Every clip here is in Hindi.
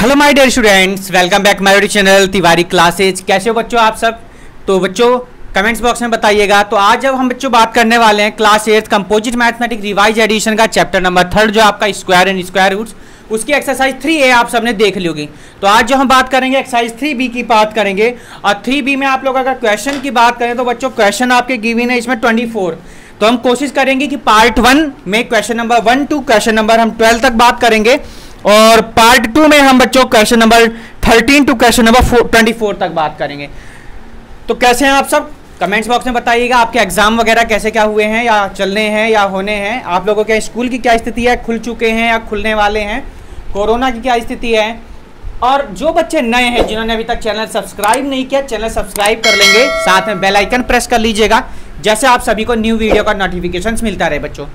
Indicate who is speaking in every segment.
Speaker 1: Hello my dear students, welcome back my YouTube channel Tiwari classes. कैसे हो बच्चों आप सब? तो बच्चों कमेंट्स बॉक्स में बताइएगा। तो आज जब हम बच्चों बात करने वाले हैं class 8 composite mathematics revise edition का चैप्टर नंबर 3 जो आपका स्क्वायर एंड स्क्वायर रूट्स, उसकी एक्सरसाइज 3A आप सबने देख ली होगी। तो आज जो हम बात करेंगे एक्सरसाइज 3B की बात करेंगे। और 3B में आप लोग अगर क्वेश्चन की बात करें तो बच्चों क्वेश्चन आपके गिवन है इसमें 24। तो हम कोशिश करेंगे कि पार्ट 1 में question number 1 to question number हम 12 तक बात करेंगे, और पार्ट 2 में हम बच्चों question number 13 to question number 24 तक बात करेंगे। तो कैसे हैं आप सब? कमेंट्स बॉक्स में बताइएगा आपके एग्जाम वगैरह कैसे क्या हुए हैं, या चलने हैं या होने हैं। आप लोगों के स्कूल की क्या स्थिति है, खुल चुके हैं या खुलने वाले हैं, कोरोना की क्या स्थिति है। और जो बच्चे नए हैं जिन्होंने अभी तक चैनल सब्सक्राइब नहीं किया, चैनल सब्सक्राइब कर लेंगे, साथ में बेल आइकन प्रेस कर लीजिएगा, जैसे आप सभी को न्यू वीडियो का नोटिफिकेशन मिलता रहे बच्चों।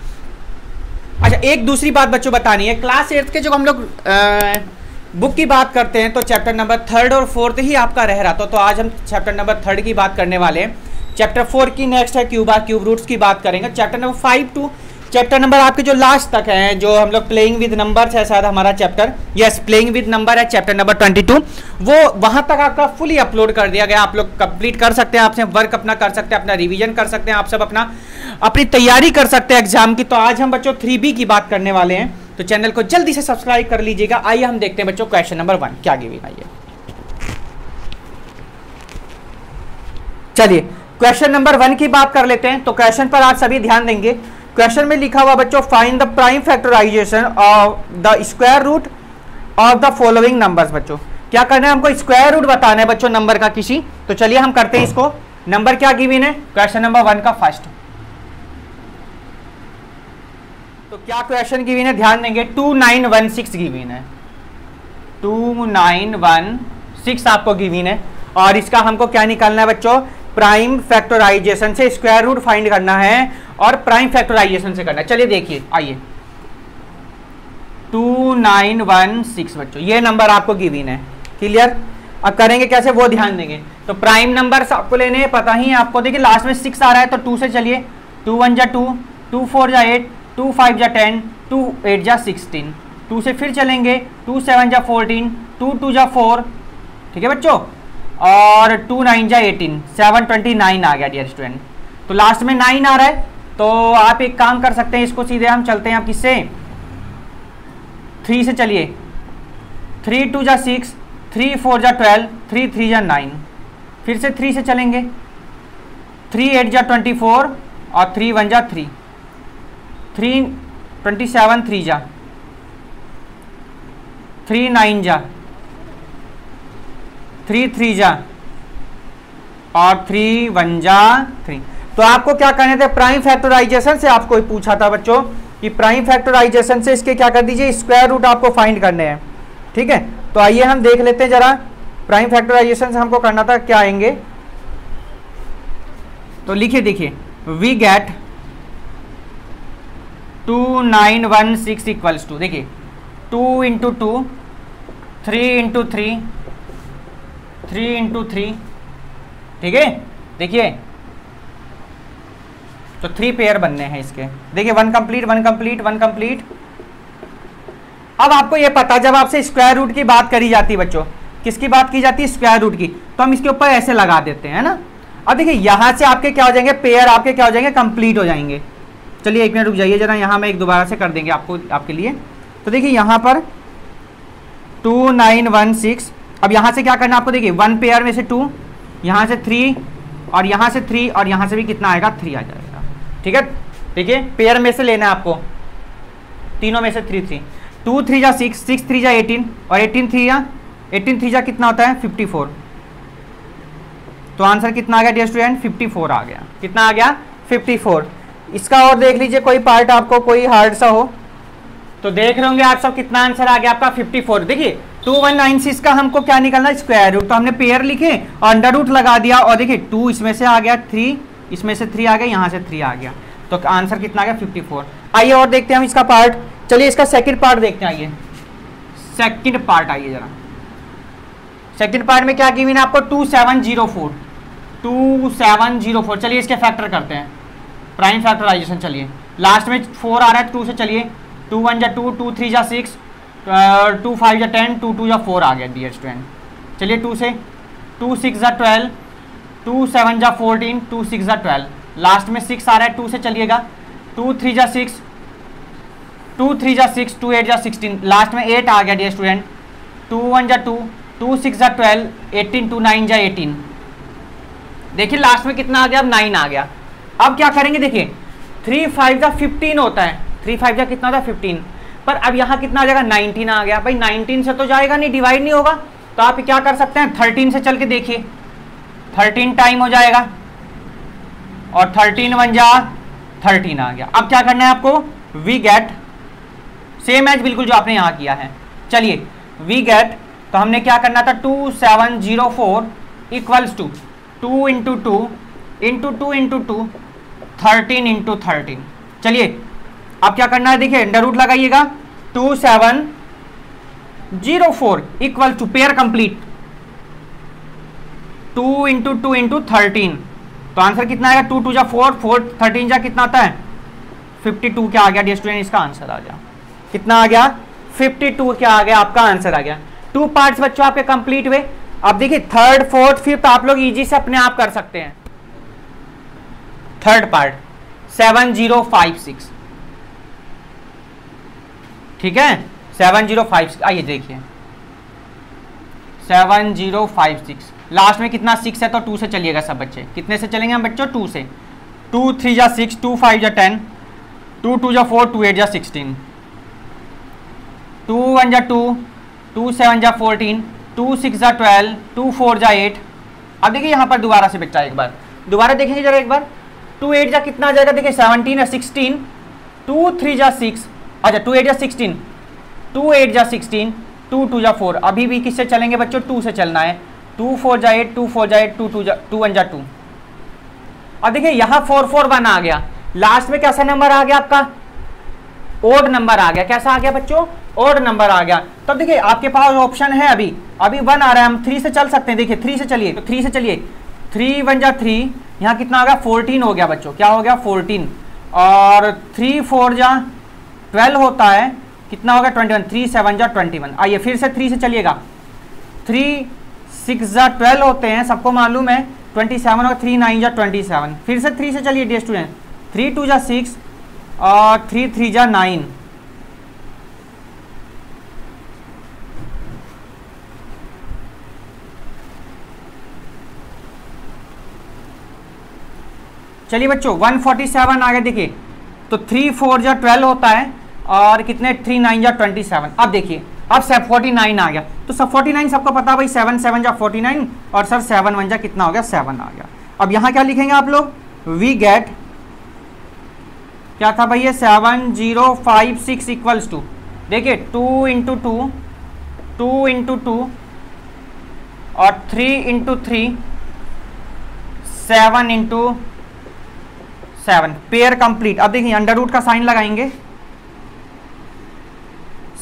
Speaker 1: अच्छा, एक दूसरी बात बच्चों बतानी है, क्लास 8 के जो हम लोग बुक की बात करते हैं तो चैप्टर नंबर 3 और 4 ही आपका रह रहा था। तो आज हम चैप्टर नंबर 3 की बात करने वाले हैं। चैप्टर 4 की नेक्स्ट है क्यूब रूट्स की बात करेंगे। Chapter number 5 to chapter number आपके जो लास्ट तक हैं, जो हम लोग प्लेइंग विद नंबर्स है शायद हमारा chapter, yes playing with number है चैप्टर नंबर 22, वो वहां तक आपका फुली अपलोड कर दिया गया। आप लोग कंप्लीट कर सकते हैं, आपसे वर्क अपना कर सकते हैं, अपना रिवीजन कर सकते हैं, आप सब अपनी तैयारी कर सकते हैं एग्जाम की। तो आज हम बच्चों 3B की बात करने वाले हैं, तो चैनल को जल्दी से सब्सक्राइब कर लीजिएगा। आइए हम देखते हैं बच्चों क्वेश्चन नंबर 1 क्या गिवन। आइए चलिए क्वेश्चन नंबर 1 की बात कर लेते हैं। तो क्वेश्चन पर आप सभी ध्यान देंगे। क्वेश्चन में लिखा हुआ बच्चों, find the prime factorisation of the square root of the following numbers. बच्चों क्या करना है, हमको स्क्वायर रूट बताना है बच्चों नंबर का किसी। तो चलिए हम करते हैं इसको। नंबर क्या गिवन है क्वेश्चन नंबर 1 का फर्स्ट। तो क्या क्वेश्चन गिवन है, ध्यान देंगे। 2916 गिवन है, 2916 आपको गिवन है। और इसका हमको क्या निकालना है बच्चों, प्राइम फैक्टराइजेशन से स्क्वायर रूट फाइंड करना है, और प्राइम फैक्टराइजेशन से करना है। चलिए देखिए, आइए 2916 बच्चों ये नंबर आपको गिवन है, क्लियर। अब करेंगे कैसे वो ध्यान देंगे। तो प्राइम नंबर आपको लेने पता ही है आपको। देखिए लास्ट में 6 आ रहा है तो 2 से चलिए। 2 1 जा 2, 2 4 जा 8, 2 5 जा 10, 2 8 जा 16। 2 से फिर चलेंगे, 2 7 जा 14, 2 2 जा 4, ठीक है बच्चों। और 2 9 जा 18, 729 आ गया डियर स्टूडेंट। तो लास्ट में 9 आ रहा है, तो आप एक काम कर सकते हैं, इसको सीधे हम चलते हैं आप किससे, 3 से चलिए। 3 2 जा 6, 3 4 जा 12, 3 3 जा 9। फिर से 3 से चलेंगे, 3 8 जा 24, और 3 1 जा 3, 3 27 3 जा, 3 9 जा, 3 3 जा, और 3 1 जा 3। तो आपको क्या करने थे, प्राइम फैक्टराइजेशन से आपको पूछा था बच्चों कि प्राइम फैक्टराइजेशन से इसके क्या कर दीजिए, स्क्वायर रूट आपको फाइंड करने हैं, ठीक है। तो आइए हम देख लेते हैं जरा, प्राइम फैक्टराइजेशन से हमको करना था क्या आएंगे। तो लिखिए, देखिए वी गेट 2916 इक्वल्स टू, देखिए 2 इंटू 2, 3 इंटू 3, 3 इंटू 3, ठीक है। देखिए तो 3 पेयर बनने हैं इसके। देखिए 1 कंप्लीट 1 कंप्लीट 1 कंप्लीट। अब आपको ये पता, जब आपसे स्क्वायर रूट की बात करी जाती है बच्चों, किसकी बात की जाती है, स्क्वायर रूट की, तो हम इसके ऊपर ऐसे लगा देते हैं ना। अब देखिए यहां से आपके क्या हो जाएंगे, पेयर आपके क्या हो जाएंगे, कंप्लीट हो जाएंगे। चलिए 1 मिनट रुक जाइए जरा, यहां मैं एक दोबारा से कर देंगे आपको आपके लिए। तो देखिए यहां पर 2916, अब यहां से क्या करना है आपको, देखिए 1 पेयर में से 2, यहां से 3, और यहां से 3, और यहां से भी कितना आएगा, 3 आ जाएगा, ठीक है। देखिए पेयर में से लेना है आपको, तीनों में से 3 3, 2 3 जा 6, 6 3 जा 18, और 18 3 जा कितना होता है, 54। तो आंसर कितना आ गया डियर स्टूडेंट, 54 आ गया। कितना आ गया, 54। इसका और देख लीजिए कोई पार्ट आपको कोई हार्ड सा हो तो देख रहे होंगे आप सब, कितना आंसर आ गया आपका, 54। देखिए 2196 का हमको क्या निकलना है, स्क्वायर रूट। तो हमने पेयर लिखे और अंडर रूट लगा दिया, और देखिए 2 इसमें से आ गया, 3 इसमें से 3 आ गया, यहाँ से 3 आ गया, तो आंसर कितना आ गया, 54। आइए और देखते हैं हम इसका पार्ट। चलिए इसका सेकंड पार्ट देखते हैं। आइए सेकंड पार्ट, आइए जरा सेकंड पार्ट में क्या गिवन है आपको, 2704, 2704। चलिए इसके फैक्टर करते हैं, प्राइम फैक्टराइजेशन। चलिए लास्ट में 4 आ रहा है, 2 से चलिए, 2 1 जा 2, 2 3 जा 6, 2 5 या 10, 2 2 या 4 आ गया डियर स्टूडेंट। चलिए 2 से 2 6 जा 12, 2 7 जा 14, 2 6 जा 12, लास्ट में 6 आ रहा है, 2 से चलिएगा। 2 3 जा 6, 2 3 जा 6, 2 8 जा 16, लास्ट में 8 आ गया डियर स्टूडेंट। 2 1 जा 2, 2 6 जा 12, 18, 2 9 जा 18। देखिए लास्ट में कितना आ गया, अब 9 आ गया। अब क्या करेंगे, देखिए 3 5 जा 15 होता है, 3 5 जा कितना होता है 15, पर अब यहाँ कितना आ जाएगा 19 आ गया। भाई 19 से तो जाएगा नहीं, डिवाइड नहीं होगा, तो आप क्या कर सकते हैं 13 से चल के देखिए, 13 टाइम हो जाएगा और 13 1 जा 13 आ गया। अब क्या करना है आपको, वी गेट सेम एज बिल्कुल जो आपने यहाँ किया है। चलिए वी गेट, तो हमने क्या करना था 2704 equals to 2 into 2 into 2 into 2 13 into 13। चलिए अब क्या करना है, देखिए अंडर रूट लगाइएगा। 2704 equal to pair complete 2 into 2 into 13, तो आंसर कितना आएगा 2 2 जा 4, 4 13 जा कितना आता है 52 क्या आ गया डियर स्टूडेंट, इसका आंसर आ गया। कितना आ गया 52 क्या आ गया, आपका आंसर आ गया। 2 पार्ट्स बच्चों आपके कंप्लीट हुए। अब देखिए थर्ड फोर्थ फिफ्थ आप लोग इजी से अपने आप कर सकते हैं। थर्ड पार्ट 7056, ठीक है 7056, आइए देखिए 7056, लास्ट में कितना 6 है, तो 2 से चलिएगा सब बच्चे। कितने से चलेंगे हम बच्चों, 2 से। 2 3 जा 6, 2 5 जा 10, 2 2 जा 4, 2 8 जा 16, 2 1 जा 2, 2 7 जा 14, 2 6 जा 12, 2 4 जा 8। अब देखिए यहाँ पर दोबारा से बच्चा एक बार दोबारा देखेंगे जरा एक बार। 2 8 जा कितना आ जाएगा, देखिए 17 है 16, 2 3 जा 6, अच्छा 2 8 जा 16, 2 8 जा 16, 2 2 जा 4। अभी भी किससे चलेंगे बच्चों, 2 से चलना है। 2 4 जा 8, 2 4 जा 8, 2 1 जा 2। अब देखिए यहाँ 4 4 1 आ गया, लास्ट में कैसा नंबर आ गया आपका, ओड नंबर आ गया। कैसा आ गया बच्चों, ओड नंबर आ गया। तब देखिए आपके पास ऑप्शन है, अभी 1 आ रहा है, हम 3 से चल सकते हैं। देखिए 3 से चलिए, तो 3 से चलिए, 3 1 जा 3, यहाँ कितना आ गया 14 हो गया बच्चों, क्या हो गया 14, और 3 4 जा 12 होता है, कितना हो गया 21, 3 7 जा 21। आइए फिर से 3 से चलिएगा, 3 6 जा 12 होते हैं, सबको मालूम है, 27 होगा, 3 9 जा 27। फिर से 3 से चलिए डियर स्टूडेंट, 3 2 जा 6 और 3 3 जा 9। चलिए बच्चों 147 आ गया। देखिए तो 3 4 जा 12 होता है, और कितने 3 9 जा 27। अब देखिए अब 49 आ गया, तो सब 49 सबको पता भाई, 7 7 जा 49, और सर 7 1 जा कितना हो गया 7 आ गया। अब यहाँ क्या लिखेंगे आप लोग, वी गेट, क्या था भैया 7056 इक्वल्स टू, देखिए 2 इंटू 2, 2 इंटू 2 और 3 इंटू 3, 7 इंटू 7, पेयर कंप्लीट। अब देखिए अंडर रूट का साइन लगाएंगे,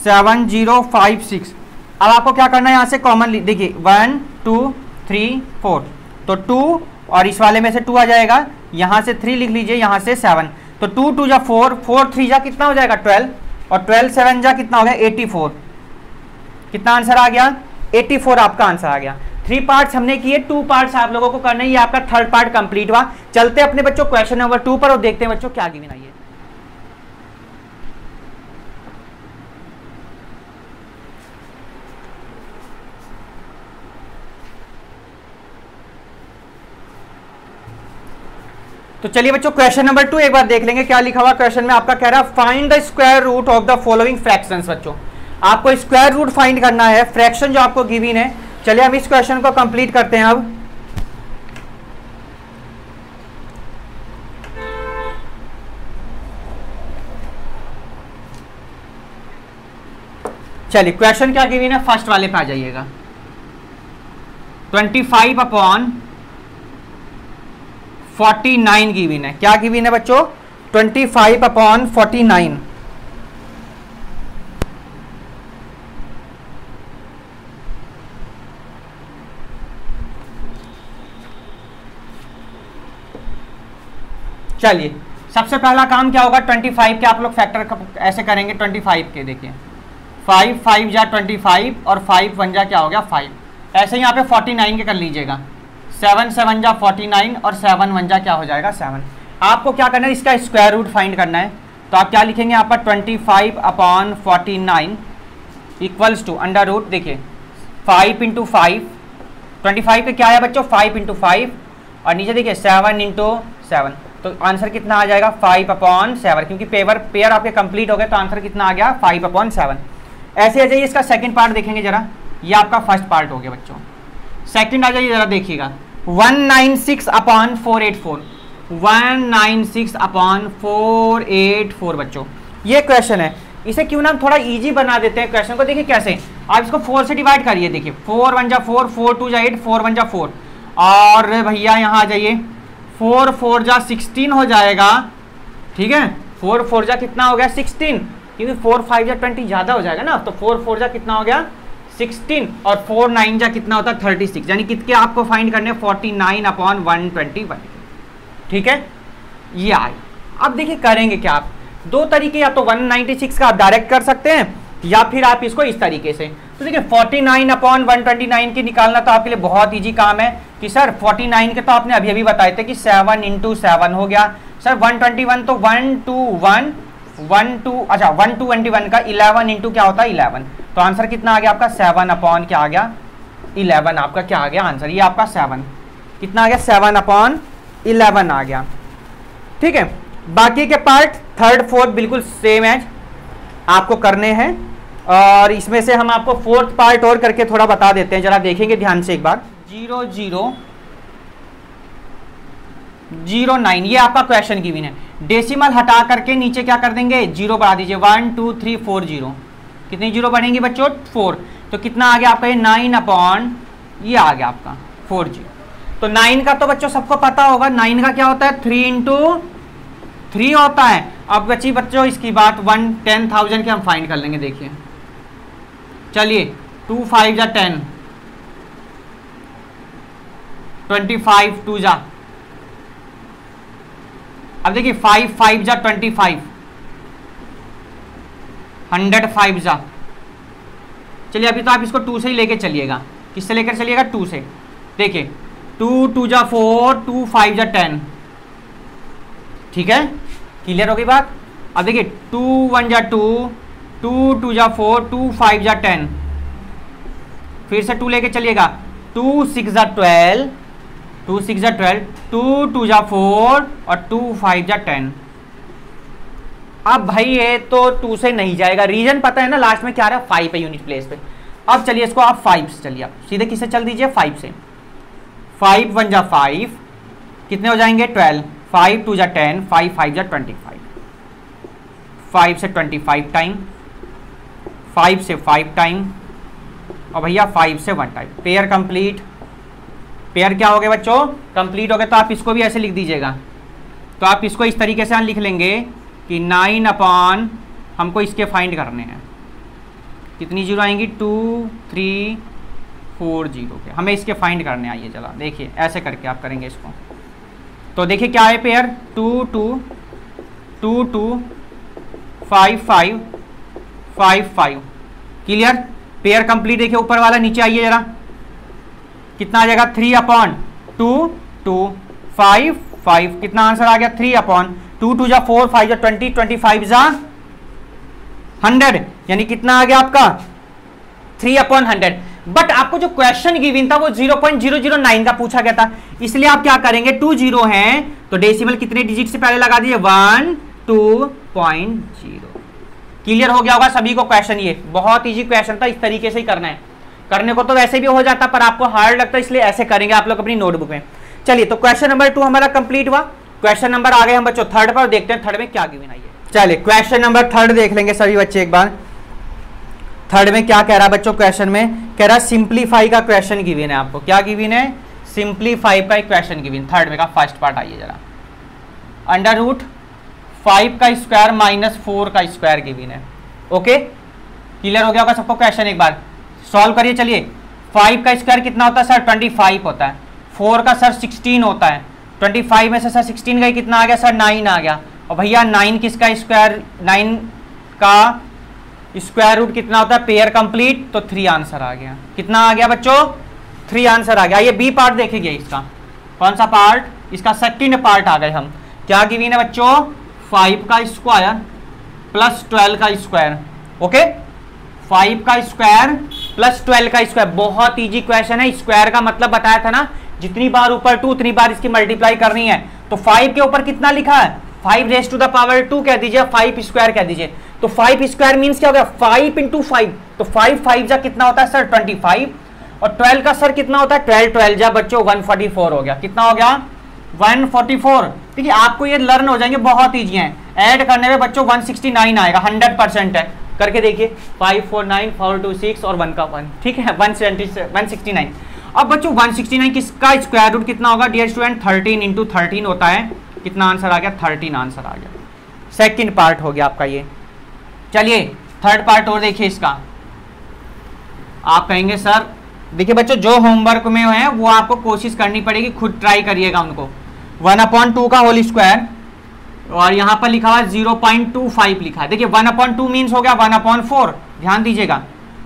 Speaker 1: 7056। अब आपको क्या करना है, यहाँ से कॉमन देखिए 1 2 3 4, तो 2 और इस वाले में से 2 आ जाएगा, यहाँ से 3 लिख लीजिए, यहाँ से 7, तो 2 2 जा 4, 4 3 जा कितना हो जाएगा 12, और 12 7 जा कितना हो गया 84। कितना आंसर आ गया 84, आपका आंसर आ गया। 3 पार्ट्स हमने किए, 2 पार्ट्स आप लोगों को करना है, ये आपका थर्ड पार्ट कंप्लीट हुआ। चलते अपने बच्चों क्वेश्चन नंबर 2 पर और देखते हैं बच्चों क्या गिवन आई है। तो चलिए बच्चों क्वेश्चन नंबर 2 एक बार देख लेंगे क्या लिखा हुआ क्वेश्चन में। आपका कह रहा है find the square root of the following fractions. बच्चों आपको स्क्वायर रूट फाइंड करना है, फ्रैक्शन जो आपको गिवन है। चलिए हम इस क्वेश्चन को कंप्लीट करते हैं। अब चलिए क्वेश्चन क्या गिवन है, फर्स्ट वाले पे आ जाइएगा। 25/49 गिवन है। क्या गिवन है बच्चों, 25/49। चलिए सबसे पहला काम क्या होगा, 25 के आप लोग फैक्टर ऐसे करेंगे, 25 के देखिए 5 5 जा 25 और 5 1 जा क्या हो गया 5। ऐसे यहाँ पे 49 के कर लीजिएगा, 7 7 जा 49 और 7 1 जा क्या हो जाएगा 7। आपको क्या करना है, इसका स्क्वायर रूट फाइंड करना है। तो आप क्या लिखेंगे यहाँ पर 25/49 इक्वल्स टू अंडर रूट, देखिए 5 इंटू 5, 25 पे क्या है बच्चों 5 इंटू 5 और नीचे देखिए 7 इंटू 7। तो आंसर कितना आ जाएगा 5/7, क्योंकि पेयर आपके कंप्लीट हो गए तो आंसर कितना आ गया 5/7। ऐसे आ जाइए इसका सेकंड पार्ट देखेंगे जरा, ये आपका फर्स्ट पार्ट हो गया बच्चों। सेकंड आ जाइए जरा देखिएगा 196/484, 196/484 बच्चों, ये क्वेश्चन है। इसे क्यों ना हम थोड़ा इजी बना देते हैं क्वेश्चन को। देखिए कैसे, आप इसको 4 से डिवाइड करिए, देखिए 4 1 जा 4, 4 2 जा 8, 4 1 जा 4 और भैया यहाँ आ जाइए 4 4 जा 16 हो जाएगा, ठीक है। 4 4 जा कितना हो गया 16, क्योंकि 4 5 जा 20 ज़्यादा हो जाएगा ना, तो 4 4 जा कितना हो गया 16 और 4 9 जा कितना होता है 36, यानी कितने आपको फाइंड करने 49/121, ठीक है। ये आए। अब देखिए करेंगे क्या आप, दो तरीके, या तो 196 का आप डायरेक्ट कर सकते हैं या फिर आप इसको इस तरीके से। तो देखिए 49/129 की निकालना तो आपके लिए बहुत इजी काम है कि सर 49 के तो आपने अभी अभी बताए थे कि 7 इंटू 7 हो गया सर। 121 तो 121 का 11 इंटू क्या होता है 11, तो आंसर कितना आ गया आपका 7 क्या आ गया 11, आपका क्या आ गया आंसर, ये आपका 7 कितना आ गया 7/11 आ गया, ठीक है। बाकी के पार्ट थर्ड फोर्थ बिल्कुल सेम एज आपको करने हैं, और इसमें से हम आपको फोर्थ पार्ट और करके थोड़ा बता देते हैं, जरा देखेंगे ध्यान से एक बार। 0 0 0 9 ये आपका क्वेश्चन गिवन है। डेसिमल हटा करके नीचे क्या कर देंगे 0 बढ़ा दीजिए, 1 2 3 4 0, कितनी 0 बढ़ेंगी बच्चों 4, तो कितना आ गया आपका ये 9 ये आ गया आपका 40। तो 9 का तो बच्चों सबको पता होगा, 9 का क्या होता है 3 इंटू 3 होता है। अब बच्ची बच्चों इसकी बात 10,000 के हम फाइंड कर लेंगे, देखिए चलिए 2 5 जा 10, 25 2 जा, अब देखिए 5 5 जा 25, 105 जा, चलिए अभी तो आप इसको 2 से ही लेके चलिएगा, किससे लेकर चलिएगा 2 से, देखिए 2 2 जा 4, 2 5 जा 10, ठीक है, क्लियर हो गई बात। अब देखिए 2 1 जा 2, 2 2 जा 4, 2 5 जा 10, फिर से 2 लेके चलिएगा, 2 6 जा 12, 2 6 जा 12, 2 2 जा 4 और 2 5 जा 10। अब भाई ये तो 2 से नहीं जाएगा, रीजन पता है ना, लास्ट में क्या आ रहा है 5 है यूनिट प्लेस पे। अब चलिए इसको आप 5 से चलिए, आप सीधे किससे चल दीजिए 5 से, 5 1 जा 5, कितने हो जाएंगे 12, 5 2 जा 10, 5 5 जा 25, 5 से 25 टाइम, 5 से 5 टाइम और भैया 5 से 1 टाइम। पेयर कंप्लीट, पेयर क्या हो गए बच्चों कंप्लीट हो गए। तो आप इसको भी ऐसे लिख दीजिएगा, तो आप इसको इस तरीके से लिख लेंगे कि 9 हमको इसके फाइंड करने हैं, कितनी जीरो आएंगी 2 3 4 0 के, हमें इसके फाइंड करने आइए, चला देखिए ऐसे करके आप करेंगे इसको। तो देखिए क्या है पेयर 2 2 2 2 5 5 5 5, क्लियर, पेयर कंप्लीट। देखिए ऊपर वाला, नीचे आइए जरा, कितना आ जाएगा 3/2 2 5 5, कितना आंसर आ गया 3/2 2 जा 4 5 जा 20 25 जा 100, यानी कितना आ गया आपका 3/100। बट आपको जो क्वेश्चन गिवन था वो 0.009 का पूछा गया था, इसलिए आप क्या करेंगे 2 0 हैं तो डेसिमल कितने डिजिट से पहले लगा दीजिए 1 2.0। क्लियर हो गया होगा सभी को क्वेश्चन, ये बहुत इजी क्वेश्चन था, इस तरीके से ही करना है। करने को तो वैसे भी हो जाता पर आपको हार्ड लगता है, इसलिए ऐसे करेंगे आप लोग अपनी नोटबुक में। चलिए तो क्वेश्चन नंबर 2 हमारा कंप्लीट हुआ। क्वेश्चन नंबर आ गए हम बच्चों थर्ड पर, देखते हैं थर्ड में क्या गिवन आई है। चलिए क्वेश्चन नंबर थर्ड देख लेंगे सभी बच्चे एक बार। थर्ड में क्या कह रहा है बच्चों, क्वेश्चन में कह रहा है सिंप्लीफाई का क्वेश्चन गिवन है आपको। क्या गिवन है सिंप्लीफाई का क्वेश्चन गिवन, थर्ड में का फर्स्ट पार्ट आइए जरा। √5 का स्क्वायर -4 का स्क्वायर गिवन है। ओके क्लियर हो गया होगा सबको क्वेश्चन, एक बार सॉल्व करिए। चलिए 5 का स्क्वायर कितना होता है सर 25 होता है, 4 का सर 16 होता है, 25 में से सर 16 गई कितना आ गया सर 9 आ गया। और भैया 9 किसका स्क्वायर, 9 का स्क्वायर रूट कितना होता है पेयर कंप्लीट, तो 3 आंसर आ गया। कितना आ गया बच्चों? 3 आंसर आ गया। ये बी पार्ट देखेंगे इसका, कौन सा पार्ट? इसका सेकंड पार्ट आ गए हम। क्या गिवन है बच्चों? 5 का स्क्वायर प्लस 12 का स्क्वायर। ओके, 5 का स्क्वायर प्लस 12 का स्क्वायर, बहुत इजी क्वेश्चन है। स्क्वायर का मतलब बताया था ना, जितनी बार ऊपर 2 उतनी बार इसकी मल्टीप्लाई करनी है। तो 5 के ऊपर कितना लिखा है? 5 रेज टू द पावर 2 कह दीजिए, 5 स्क्वायर कह दीजिए। तो 5 स्क्वायर मीन्स क्या हो गया? 5 इंटू 5। तो 5 5 जा कितना होता है सर? 25। और 12 का सर कितना होता है? 12 12 जा बच्चों 144 हो गया। कितना हो गया? 144। ठीक है, आपको ये लर्न हो जाएंगे, बहुत ईजी है। ऐड करने में बच्चों 169 आएगा, 100% है। करके देखिए, 5 4 9 4 2 6 और 1 का 1। ठीक है, 169। अब बच्चों 169 किसका स्क्वायर रूट कितना होगा डियर स्टूडेंट? 13 इंटू 13 होता है। कितना आंसर आ गया? 13 आंसर आ गया। सेकंड पार्ट हो गया आपका ये। चलिए थर्ड पार्ट और देखिए इसका। आप कहेंगे सर देखिए बच्चों, जो होमवर्क में है वो आपको कोशिश करनी पड़ेगी, खुद ट्राई करिएगा उनको। 1/2 का होल स्क्वायर और यहां पर लिखा हुआ 0.25 लिखा है। देखिए 1/2 मीन्स हो गया 1/4। ध्यान दीजिएगा,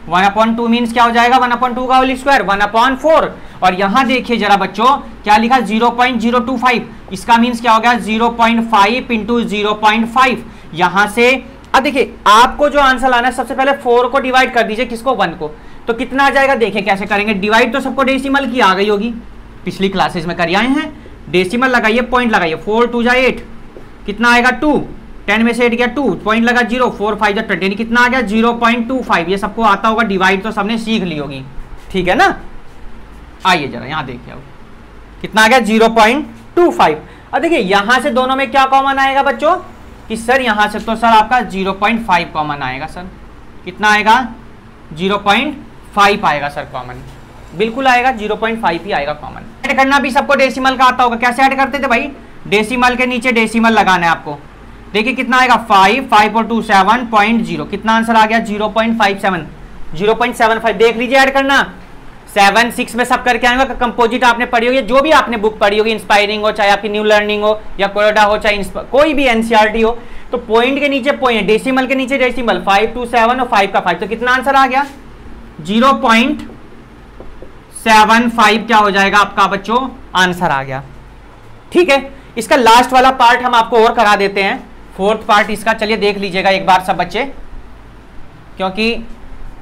Speaker 1: 1/2 मीन्स क्या हो जाएगा? 1/2 का होल स्क्वायर 1/4। और यहां देखिए जरा बच्चों क्या लिखा? 0.025। इसका मीन्स क्या हो गया? 0.5 इंटू 0.5। यहां से अब देखिए आपको जो आंसर लाना है, सबसे पहले 4 को डिवाइड कर दीजिए, किसको? 1 को। तो कितना आ जाएगा? देखिए कैसे करेंगे डिवाइड। तो सबको डेसिमल की आ गई होगी, पिछली क्लासेस में कर आए हैं। डेसिमल लगाइए, पॉइंट लगाइए। 4 2 जा 8, कितना आएगा? 2। 10 में से 8 गया 2, पॉइंट लगा 0, 4 5 जा 20, कितना आ गया? 0.25। ये सबको आता होगा डिवाइड, तो सबने सीख ली होगी। ठीक है ना? आइए जरा यहां देखिए, अब कितना आ गया? 0.25। अब देखिए यहां से दोनों में क्या कॉमन आएगा बच्चों? कि सर यहां से तो सर आपका 0.5 कॉमन आएगा। सर कितना आएगा? 0.5 आएगा सर कॉमन, बिल्कुल आएगा 0.5 ही आएगा कॉमन। ऐड करना भी सबको डेसिमल का आता होगा। कैसे ऐड करते थे भाई? डेसिमल के नीचे डेसिमल लगाना है आपको। देखिए कितना आएगा? 5 5 और 2 7.0। कितना आंसर आ गया? 0.57 0.75। देख लीजिए ऐड करना। 7 6 में सब करके आएंगे। कंपोजिट आपने पढ़ी होगी, जो भी आपने बुक पढ़ी होगी, इंस्पायरिंग हो, चाहे आपकी न्यू लर्निंग हो या कोरोडा हो, चाहे कोई भी एनसीईआरटी हो, तो पॉइंट के नीचे पॉइंट, डेसिमल के नीचे डेसिमल। 5 2 7 और 5 का 5। तो कितना आंसर आ गया? 0.75 क्या हो जाएगा आपका बच्चों? आंसर आ गया। ठीक है, इसका लास्ट वाला पार्ट हम आपको और करा देते हैं, 4th पार्ट इसका। चलिए देख लीजिएगा एक बार सब बच्चे, क्योंकि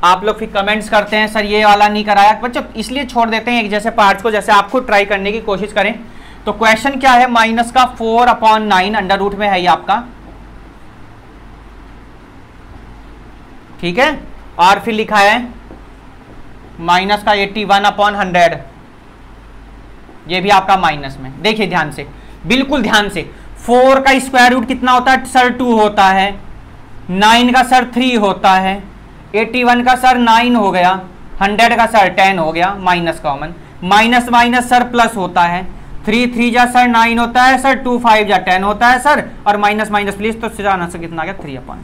Speaker 1: आप लोग फिर कमेंट्स करते हैं सर ये वाला नहीं कराया बच्चों, इसलिए छोड़ देते हैं एक जैसे पार्ट्स को, जैसे आप खुद ट्राई करने की कोशिश करें। तो क्वेश्चन क्या है? माइनस का 4/9 अंडर रूट में है ये आपका। ठीक है, और फिर लिखा है माइनस का 81/100, ये भी आपका माइनस में। देखिए ध्यान से, बिल्कुल ध्यान से। 4 का स्क्वायर रूट कितना होता है सर? 2 होता है। 9 का सर 3 होता है। 81 का सर 9 हो गया। 100 का सर 10 हो गया। Minus common, minus minus sir plus होता है। 3 3 जा सर 9 होता है सर, 2 5 जा 10 होता है सर, और माइनस माइनस प्लीज, तो सीधा आंसर कितना आ गया? 3/।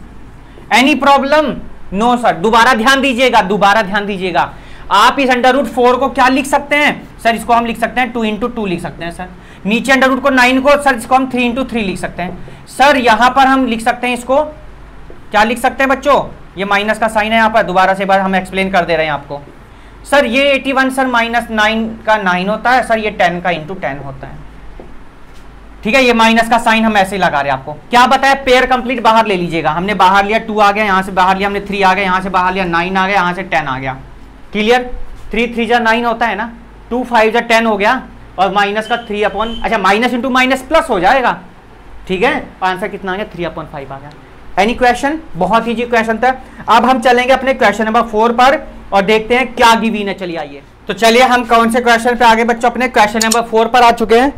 Speaker 1: Any problem? No sir. दोबारा ध्यान दीजिएगा, दोबारा ध्यान दीजिएगा। आप इस अंडर रूट 4 को क्या लिख सकते हैं सर? इसको हम लिख सकते हैं 2 इंटू 2 लिख सकते हैं सर। नीचे अंडर रूट को 9 को सर इसको हम 3 इंटू 3 लिख सकते हैं सर। यहां पर हम लिख सकते हैं इसको, क्या लिख सकते हैं बच्चों? ये माइनस का साइन है यहाँ पर, दोबारा से बार हम एक्सप्लेन कर दे रहे हैं आपको। सर ये 81 सर -9 का 9 होता है सर, ये 10 का इंटू 10 होता है। ठीक है, ये माइनस का साइन हम ऐसे ही लगा रहे हैं आपको। क्या बताया? पेयर कंप्लीट बाहर ले लीजिएगा। हमने बाहर लिया 2 आ गया, यहाँ से बाहर लिया हमने 3 आ गया, यहाँ से बाहर लिया 9 आ गया, यहाँ से 10 आ गया। क्लियर? 3 3 जा 9 होता है ना, 2 5 जा 10 हो गया, और माइनस का 3/, अच्छा माइनस इंटू माइनस प्लस हो जाएगा। ठीक है, आंसर कितना आ गया? 3/5 आ गया। Any question? बहुत ईजी क्वेश्चन था। अब हम चलेंगे अपने क्वेश्चन नंबर 4 पर और देखते हैं क्या गिवन है। चलिए आइए, तो चलिए हम कौन से क्वेश्चन पे आगे बच्चों? अपने क्वेश्चन नंबर 4 पर आ चुके हैं।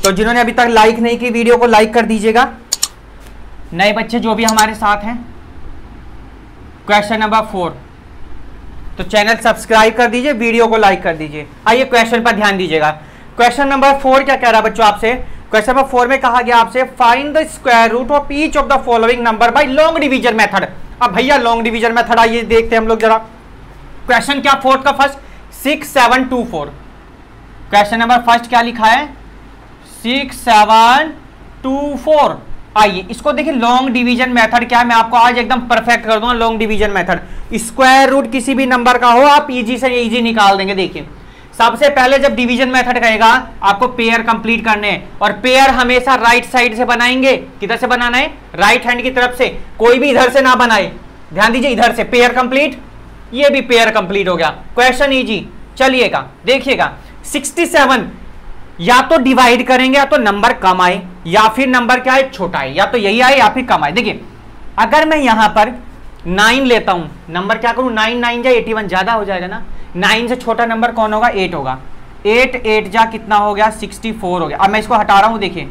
Speaker 1: तो जिन्होंने अभी तक लाइक नहीं की वीडियो को लाइक कर दीजिएगा। नए बच्चे जो भी हमारे साथ हैं, क्वेश्चन नंबर 4, तो चैनल सब्सक्राइब कर दीजिए, वीडियो को लाइक कर दीजिए। आइए क्वेश्चन पर ध्यान दीजिएगा। क्वेश्चन नंबर 4 क्या कह रहा है बच्चों आपसे? क्वेश्चन नंबर 4 में कहा गया आपसे find the square root of each of the following number by long division method. अब भैया लॉन्ग डिवीजन मेथड आइए देखते हैं हम लोग जरा। क्वेश्चन क्या 4 का फर्स्ट? 6 7 2 4। क्वेश्चन नंबर फर्स्ट क्या लिखा है? 6 7 2 4। आइए इसको देखिए, लॉन्ग डिवीजन मेथड क्या है, मैं आपको आज एकदम परफेक्ट कर दूंगा। Long division method, square root किसी भी नंबर का हो आप इजी से इजी निकाल देंगे। देखिए सबसे पहले जब डिवीजन मेथड कहेगा आपको पेयर कंप्लीट करने हैं, और पेयर हमेशा राइट साइड से बनाएंगे। किधर से बनाना है? राइट हैंड की तरफ से, कोई भी इधर से ना बनाए। ध्यान दीजिए, इधर से पेयर कंप्लीट, ये भी पेयर कंप्लीट हो गया। Question easy. चलिएगा देखिएगा, 67 या तो डिवाइड करेंगे या तो नंबर कम आए या फिर नंबर क्या है, छोटा है, या तो यही आए या फिर कम आए। देखिए अगर मैं यहां पर 9 लेता हूं, नंबर क्या करूं, 9 9 जा 81, ज्यादा हो जाएगा ना। 9 से छोटा नंबर कौन होगा? 8 होगा। 8 8 जा कितना हो गया? 64 हो गया। अब मैं इसको हटा रहा हूं, देखिए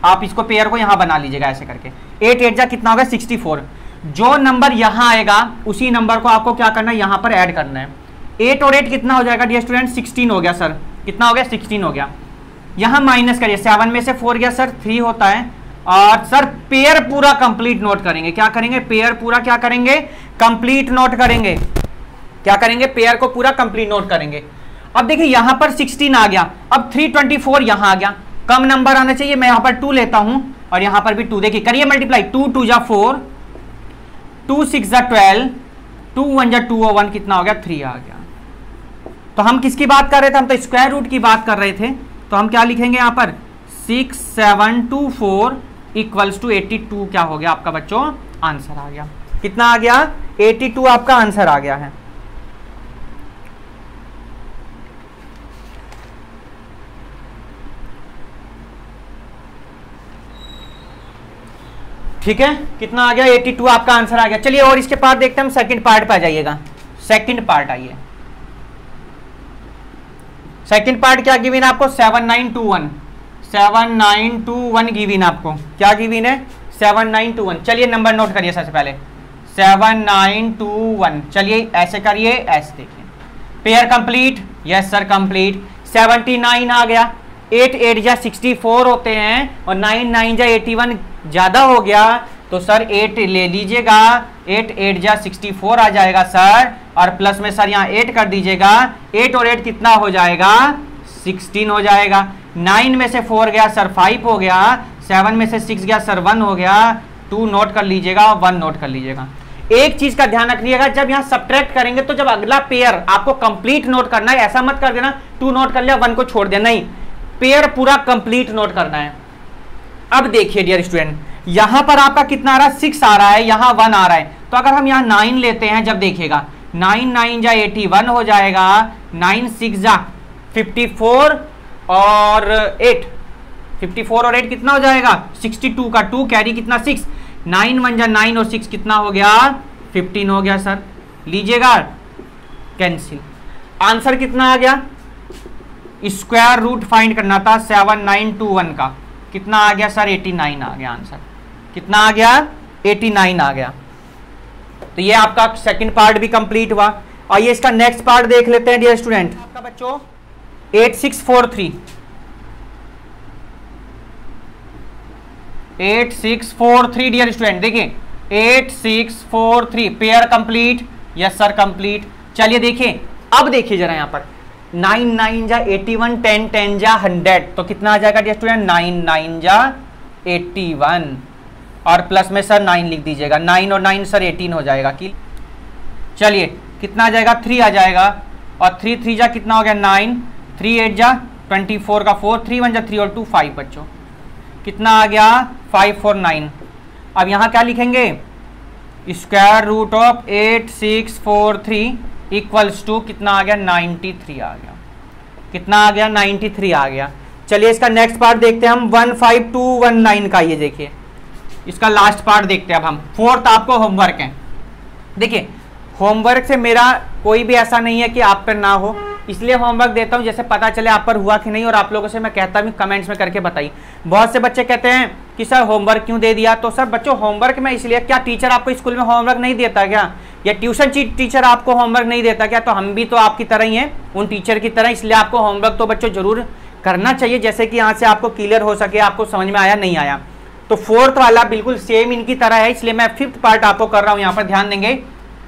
Speaker 1: आप इसको पेयर को यहां बना लीजिएगा ऐसे करके। 8 8 जा कितना होगा? 64। जो नंबर यहां आएगा उसी नंबर को आपको क्या करना है, यहां पर ऐड करना है। 8 और 8 कितना हो जाएगा डियर स्टूडेंट? 16 हो गया सर। कितना हो गया? 16 हो गया। यहां माइनस करिए, 7 में से 4 गया सर, 3 होता है। और सर पेयर पूरा कंप्लीट नोट करेंगे। क्या करेंगे? पेयर पूरा क्या करेंगे? कंप्लीट नोट करेंगे। क्या करेंगे? पेयर को पूरा कंप्लीट नोट करेंगे। अब देखिए यहां पर 16 आ गया, अब 324 यहां आ गया। कम नंबर आना चाहिए, मैं यहां पर 2 लेता हूं और यहां पर भी 2। देखिए करिए मल्टीप्लाई, 2 2 जा 4, 2 6 जा 12, 2 1 जा 2 और 1 कितना हो गया? 3 आ गया। तो हम किसकी बात कर रहे थे? हम तो स्क्वायर रूट की बात कर रहे थे। तो हम क्या लिखेंगे यहां पर? 6724 इक्वल्स टू 82 क्या हो गया आपका बच्चों? आंसर आ गया। कितना आ गया? 82 आपका आंसर आ गया है। ठीक है, कितना आ गया? 82 आपका आंसर आ गया। चलिए और इसके पार्ट देखते हैं हम। सेकंड पार्ट पे आ जाइएगा। सेकंड पार्ट आइए। सेकंड पार्ट क्या गिवन है आपको? 7921। 7921 गिवन आपको। क्या गिवन है? 7921। चलिए नंबर नोट करिए सबसे पहले, 7921। चलिए ऐसे करिए, ऐसे देखिए। Pair complete, yes sir complete. 79 आ गया। 8 8 जा 64 होते हैं और 9 9 जा 81 ज्यादा हो गया, तो सर 8 ले लीजिएगा। 8 8 जा 64 आ जाएगा सर, और प्लस में सर यहाँ 8 कर दीजिएगा। 8 और 8 कितना हो जाएगा? 16 हो जाएगा। 9 में से 4 गया सर, 5 हो गया। 7 में से 6 गया सर, 1 हो गया। 2 नोट कर लीजिएगा और 1 नोट कर लीजिएगा। एक चीज का ध्यान रखिएगा, जब यहाँ सब्ट्रैक्ट करेंगे तो जब अगला पेयर आपको कंप्लीट नोट करना है, ऐसा मत कर देना 2 नोट कर लिया 1 को छोड़ देना, नहीं, पेयर पूरा कंप्लीट नोट करना है। अब देखिए डियर स्टूडेंट, यहां पर आपका कितना आ रहा है? 6 आ रहा है, यहां 1 आ रहा है। तो अगर हम यहां 9 लेते हैं, जब देखिएगा 9 9 जा 81 हो जाएगा। 9 6 जा 54 और 8, 54 और 8 कितना हो जाएगा? 62 का 2 कैरी कितना? 6। 9 1 जा 9 और 6 कितना हो गया? 15 हो गया सर। लीजिएगा कैंसिल। आंसर कितना आ गया? स्क्वायर रूट फाइंड करना था 7921 का। कितना आ गया सर? 89 आ गया आंसर। कितना आ गया? 89 आ गया। तो ये आपका सेकंड पार्ट भी कंप्लीट हुआ। आइए इसका नेक्स्ट पार्ट देख लेते हैं डियर स्टूडेंट। आपका बच्चों 8643 8643 डियर स्टूडेंट, देखिए 8643 pair complete, yes sir complete. चलिए देखिए, अब देखिए जरा यहां पर 9 9 जा 81, 10 10 जा 100, तो कितना आ जाएगा डियर स्टूडेंट? 9 9 जा 81 और प्लस में सर 9 लिख दीजिएगा। 9 और 9 सर 18 हो जाएगा। कि चलिए कितना आ जाएगा? 3 आ जाएगा। और 3 3 जा कितना हो गया? 9। 3 8 जा 24 का 4, 3 1 जा 3 और 2 5 बच्चों। कितना आ गया? 5 4 9। अब यहाँ क्या लिखेंगे? Square root of 8643 equals to कितना आ गया? 93 आ गया। कितना आ गया? 93 आ गया। चलिए इसका नेक्स्ट पार्ट देखते हैं हम 15219 का। ये देखिए इसका लास्ट पार्ट देखते हैं अब हम। फोर्थ आपको होमवर्क है। देखिए होमवर्क से मेरा कोई भी ऐसा नहीं है कि आप पर ना हो, इसलिए होमवर्क देता हूं जैसे पता चले आप पर हुआ कि नहीं, और आप लोगों से मैं कहता भी कमेंट्स में करके बताइए। बहुत से बच्चे कहते हैं कि सर होमवर्क क्यों दे दिया? तो सर बच्चों होमवर्क में इसलिए, क्या टीचर आपको स्कूल में होमवर्क नहीं देता क्या? या ट्यूशन टीचर आपको होमवर्क नहीं देता क्या? तो हम भी तो आपकी तरह ही हैं, उन टीचर की तरह, इसलिए आपको होमवर्क तो बच्चों जरूर करना चाहिए, जैसे कि यहाँ से आपको क्लियर हो सके, आपको समझ में आया नहीं आया। तो फोर्थ वाला बिल्कुल सेम इनकी तरह है, इसलिए मैं फिफ्थ पार्ट आपको कर रहा हूँ। यहाँ पर ध्यान देंगे,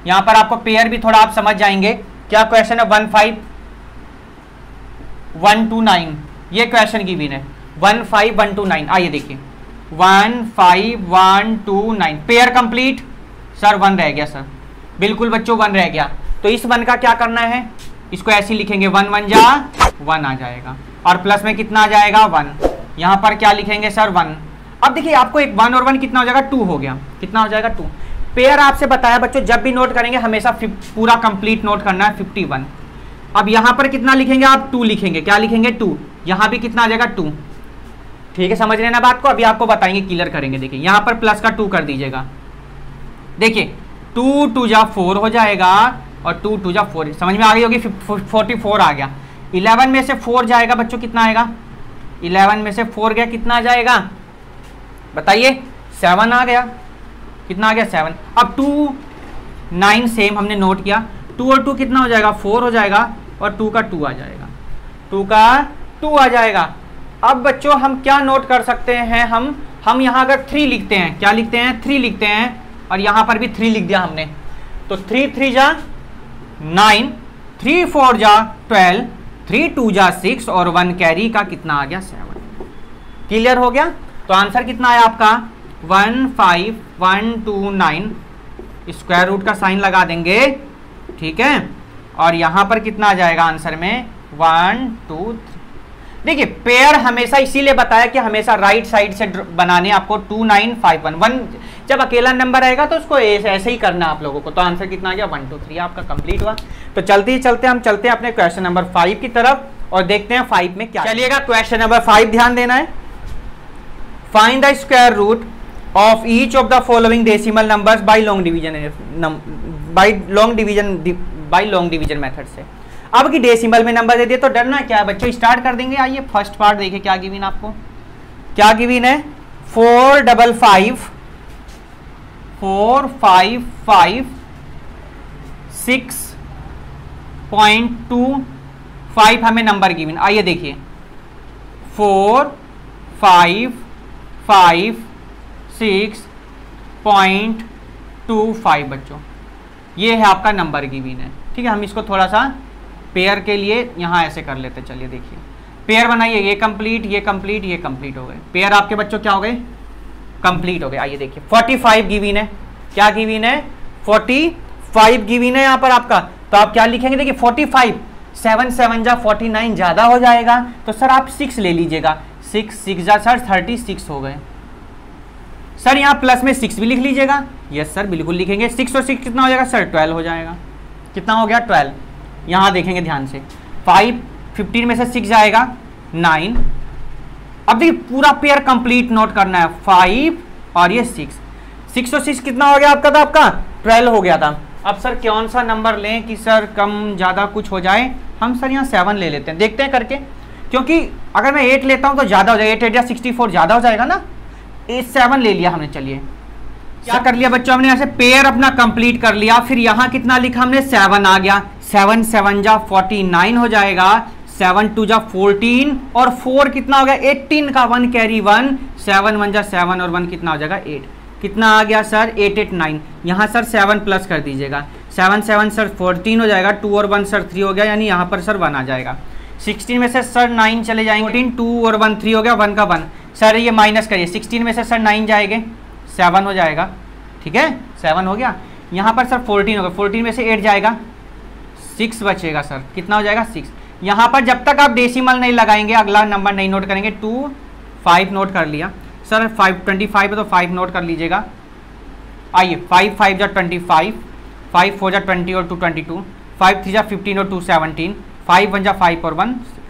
Speaker 1: यहाँ पर आपको पेयर भी थोड़ा आप समझ जाएंगे। क्या क्वेश्चन है? 15129 ये क्वेश्चन की विन है। 15129 आइए देखिए 1 5 1 2 9 पेयर कंप्लीट। सर 1 रह गया सर, बिल्कुल बच्चों 1 रह गया। तो इस 1 का क्या करना है, इसको ऐसे लिखेंगे 1 1 जा 1 आ जाएगा और प्लस में कितना आ जाएगा 1। यहाँ पर क्या लिखेंगे सर 1। अब देखिए आपको एक 1 और 1 कितना हो जाएगा 2 हो गया, कितना हो जाएगा 2। पेयर आपसे बताया बच्चों जब भी नोट करेंगे हमेशा पूरा कंप्लीट नोट करना है 51। अब यहाँ पर कितना लिखेंगे आप 2 लिखेंगे, क्या लिखेंगे 2। यहाँ भी कितना आ जाएगा 2। ठीक है, समझ रहे ना बात को, अभी आपको बताएंगे क्लियर करेंगे। देखिए यहाँ पर प्लस का 2 कर दीजिएगा, देखिए 2 2 जा 4 हो जाएगा और 2 2 जा 4, समझ में आ गई होगी। 44 आ गया। 11 में से 4 जाएगा बच्चों कितना आएगा, 11 में से 4 गया कितना आ जाएगा बताइए, 7 आ गया। कितना आ गया 7। अब 2 9 सेम हमने नोट किया, 2 और 2 कितना हो जाएगा 4 हो जाएगा और 2 का 2 आ जाएगा, 2 का 2 आ जाएगा। अब बच्चों हम क्या नोट कर सकते हैं, हम यहाँ अगर 3 लिखते हैं, क्या लिखते हैं 3 लिखते हैं और यहाँ पर भी 3 लिख दिया हमने, तो 3 3 जा 9, 3 4 जा 12, 3 2 जा 6 और 1 कैरी का कितना आ गया 7। क्लियर हो गया। तो आंसर कितना आया आपका 1 5 1 2 9, स्क्वायर रूट का साइन लगा देंगे, ठीक है। और यहाँ पर कितना आ जाएगा आंसर में 1 2 3। देखिए पेयर हमेशा इसीलिए बताया कि हमेशा राइट साइड से बनाने आपको 2 9 5 1 1। जब अकेला नंबर आएगा तो उसको ऐसे ही करना आप लोगों को। तो आंसर कितना आ गया 1 2 3 आपका कंप्लीट हुआ। तो चलते ही चलते हम चलते हैं अपने क्वेश्चन नंबर 5 की तरफ और देखते हैं 5 में क्या। चलिएगा क्वेश्चन नंबर 5 ध्यान देना है। Find the square root of each of the following decimal numbers by long division method से। अब की डेसिमल में नंबर दे दिए तो डरना क्या है बच्चों, स्टार्ट कर देंगे। आइए फर्स्ट पार्ट देखिए क्या गिवन आपको, क्या गिवन है 4 5 5 4 5 5 6.25 हमें नंबर गिवन। आइए देखिए 4 5 5 6.25 बच्चों, ये है आपका नंबर गिवन है। ठीक है, हम इसको थोड़ा सा पेयर के लिए यहाँ ऐसे कर लेते। चलिए देखिए पेयर बनाइए, ये कंप्लीट ये कंप्लीट ये कंप्लीट हो गए। पेयर आपके बच्चों क्या हो गए कंप्लीट हो गए। आइए देखिए 45 गिवन है, क्या गिवन है 45 गिवन है यहाँ पर आपका। तो आप क्या लिखेंगे देखिए 45 7 7 जा 49 ज्यादा हो जाएगा, तो सर आप 6 ले लीजिएगा, 6 6 जा सर 36 हो गए। सर यहाँ प्लस में 6 भी लिख लीजिएगा, यस सर बिल्कुल लिखेंगे। 6 और 6 कितना हो जाएगा सर 12 हो जाएगा। कितना हो गया 12। यहाँ देखेंगे ध्यान से 5 15 में से 6 जाएगा 9। अब देखिए पूरा पेयर कंप्लीट नोट करना है, 5 और ये 6 6 और 6 कितना हो गया आपका था, आपका 12 हो गया था। अब सर कौन सा नंबर लें कि सर कम ज़्यादा कुछ हो जाए, हम सर यहाँ 7 ले लेते हैं, देखते हैं करके। क्योंकि अगर मैं 8 लेता हूँ तो ज़्यादा हो जाएगा, 8 8 या 64 ज़्यादा हो जाएगा ना। 7 ले लिया हमने। चलिए क्या कर लिया बच्चों, हमने ऐसे पेयर अपना कंप्लीट कर लिया। फिर यहाँ कितना लिखा हमने 7 आ गया, 7 7 जा 49 हो जाएगा, 7 2 जा 14 और 4 कितना हो गया 18 का 1 कैरी 1, 7 1 जा 7 और 1 कितना हो जाएगा 8। कितना आ गया सर 8 8 9। यहाँ सर 7 प्लस कर दीजिएगा, 7 7 सर 14 हो जाएगा, 2 और 1 सर 3 हो गया, यानी यहाँ पर सर 1 आ जाएगा। 16 में से सर 9 चले जाएंगे, 14 2 और 1 3 हो गया, 1 का 1 सर ये माइनस करिए। 16 में से सर 9 जाएंगे 7 हो जाएगा, ठीक है 7 हो गया। यहाँ पर सर 14 होगा, 14 में से 8 जाएगा 6 बचेगा सर, कितना हो जाएगा 6। यहाँ पर जब तक आप डेसिमल नहीं लगाएंगे अगला नंबर नहीं नोट करेंगे। 2 5 नोट कर लिया सर, 5 25 है तो 5 नोट कर लीजिएगा। आइए 5 5 जा 25, 5 4 जा 20 और 2 22, 5 3 जा 15 और 2 17, 5 1 जा 5 और 1 6।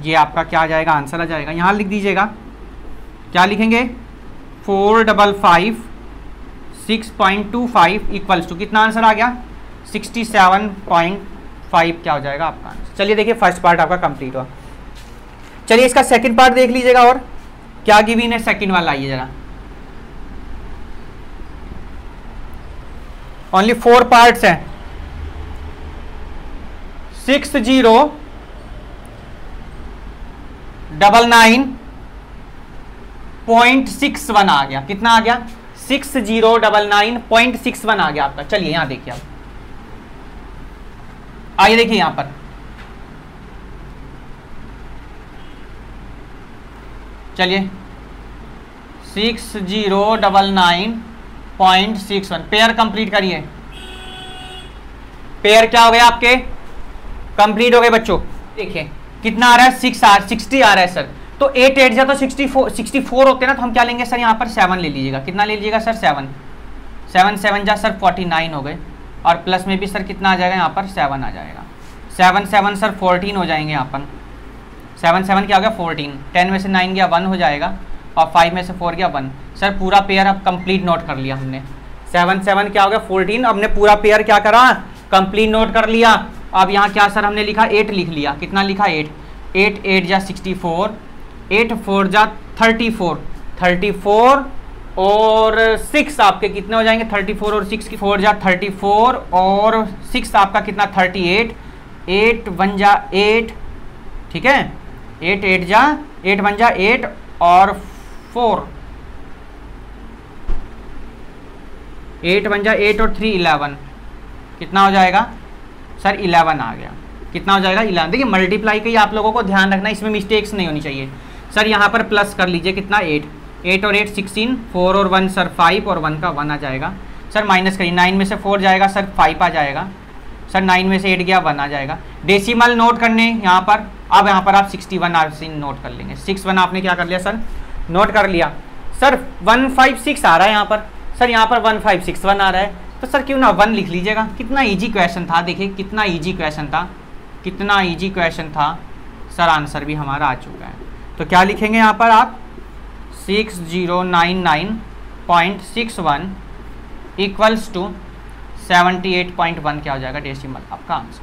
Speaker 1: ये आपका क्या आ जाएगा आंसर आ जाएगा। यहाँ लिख दीजिएगा, क्या लिखेंगे 4 5 5 6.25 इक्वल्स टू कितना आंसर आ गया 67.5 क्या हो जाएगा आपका आंसर। चलिए देखिए फर्स्ट पार्ट आपका कंप्लीट हुआ। चलिए इसका सेकंड पार्ट देख लीजिएगा, और क्या गिवन है सेकंड वाला। आइए जरा, ओनली 4 पार्ट्स हैं। 6 0 99.61 आ गया। कितना आ गया 6099.61 आ गया आपका। चलिए यहां देखिए आप, आइए देखिए यहां पर, चलिए 6099.61 पेयर कंप्लीट करिए। पेयर क्या हो गए आपके, कंप्लीट हो गए बच्चों। देखिए कितना आ रहा है, 60 आ रहा है सर। तो 8 8 जा तो 64 होते हैं ना, तो हम क्या लेंगे सर, यहाँ पर 7 ले लीजिएगा। कितना ले लीजिएगा सर, 7 7 जा सर 49 हो गए, और प्लस में भी सर कितना आ जाएगा, यहाँ पर 7 आ जाएगा। 7 7 सर 14 हो जाएंगे यहाँ पर। 7 7 क्या हो गया, 14। 10 में से 9 गया 1 हो जाएगा, और 5 में से 4 गया 1। सर पूरा पेयर अब कंप्लीट नोट कर लिया हमने। 7 7 क्या हो गया, 14। हमने पूरा पेयर क्या करा, कंप्लीट नोट कर लिया। अब यहाँ क्या सर हमने लिखा, 8 लिख लिया। कितना लिखा, 8 8 8 जा 64, 8 4 जा 34, 34 और 6 आपके कितने हो जाएंगे, 34 और 6 की 4 जा 34 और 6 आपका कितना 38, 8 1 जा 8, ठीक है, 8 8 जा 8 1 जा 8 और 4, 8 1 जा 8 और 3 11, कितना हो जाएगा सर 11 आ गया। कितना हो जाएगा 11। देखिए मल्टीप्लाई का ही आप लोगों को ध्यान रखना, इसमें मिस्टेक्स नहीं होनी चाहिए। सर यहाँ पर प्लस कर लीजिए, कितना 8 8 और 8 16, 4 और 1 सर 5 और 1 का 1 आ जाएगा। सर माइनस करिए, 9 में से 4 जाएगा सर 5 आ जाएगा। सर 9 में से 8 गया 1 आ जाएगा। डेसिमल नोट करने यहाँ पर, अब यहाँ पर आप 61 आप नोट कर लेंगे। 61 आपने क्या कर लिया सर, नोट कर लिया। सर 156 आ रहा है यहाँ पर, सर यहाँ पर 1561 आ रहा है, तो सर क्यों ना 1 लिख लीजिएगा। कितना इजी क्वेश्चन था, देखिए कितना इजी क्वेश्चन था, कितना इजी क्वेश्चन था सर। आंसर भी हमारा आ चुका है। तो क्या लिखेंगे यहाँ पर आप, 6099.61 इक्वल्स टू 78.1 क्या हो जाएगा डेसिमल आपका आंसर।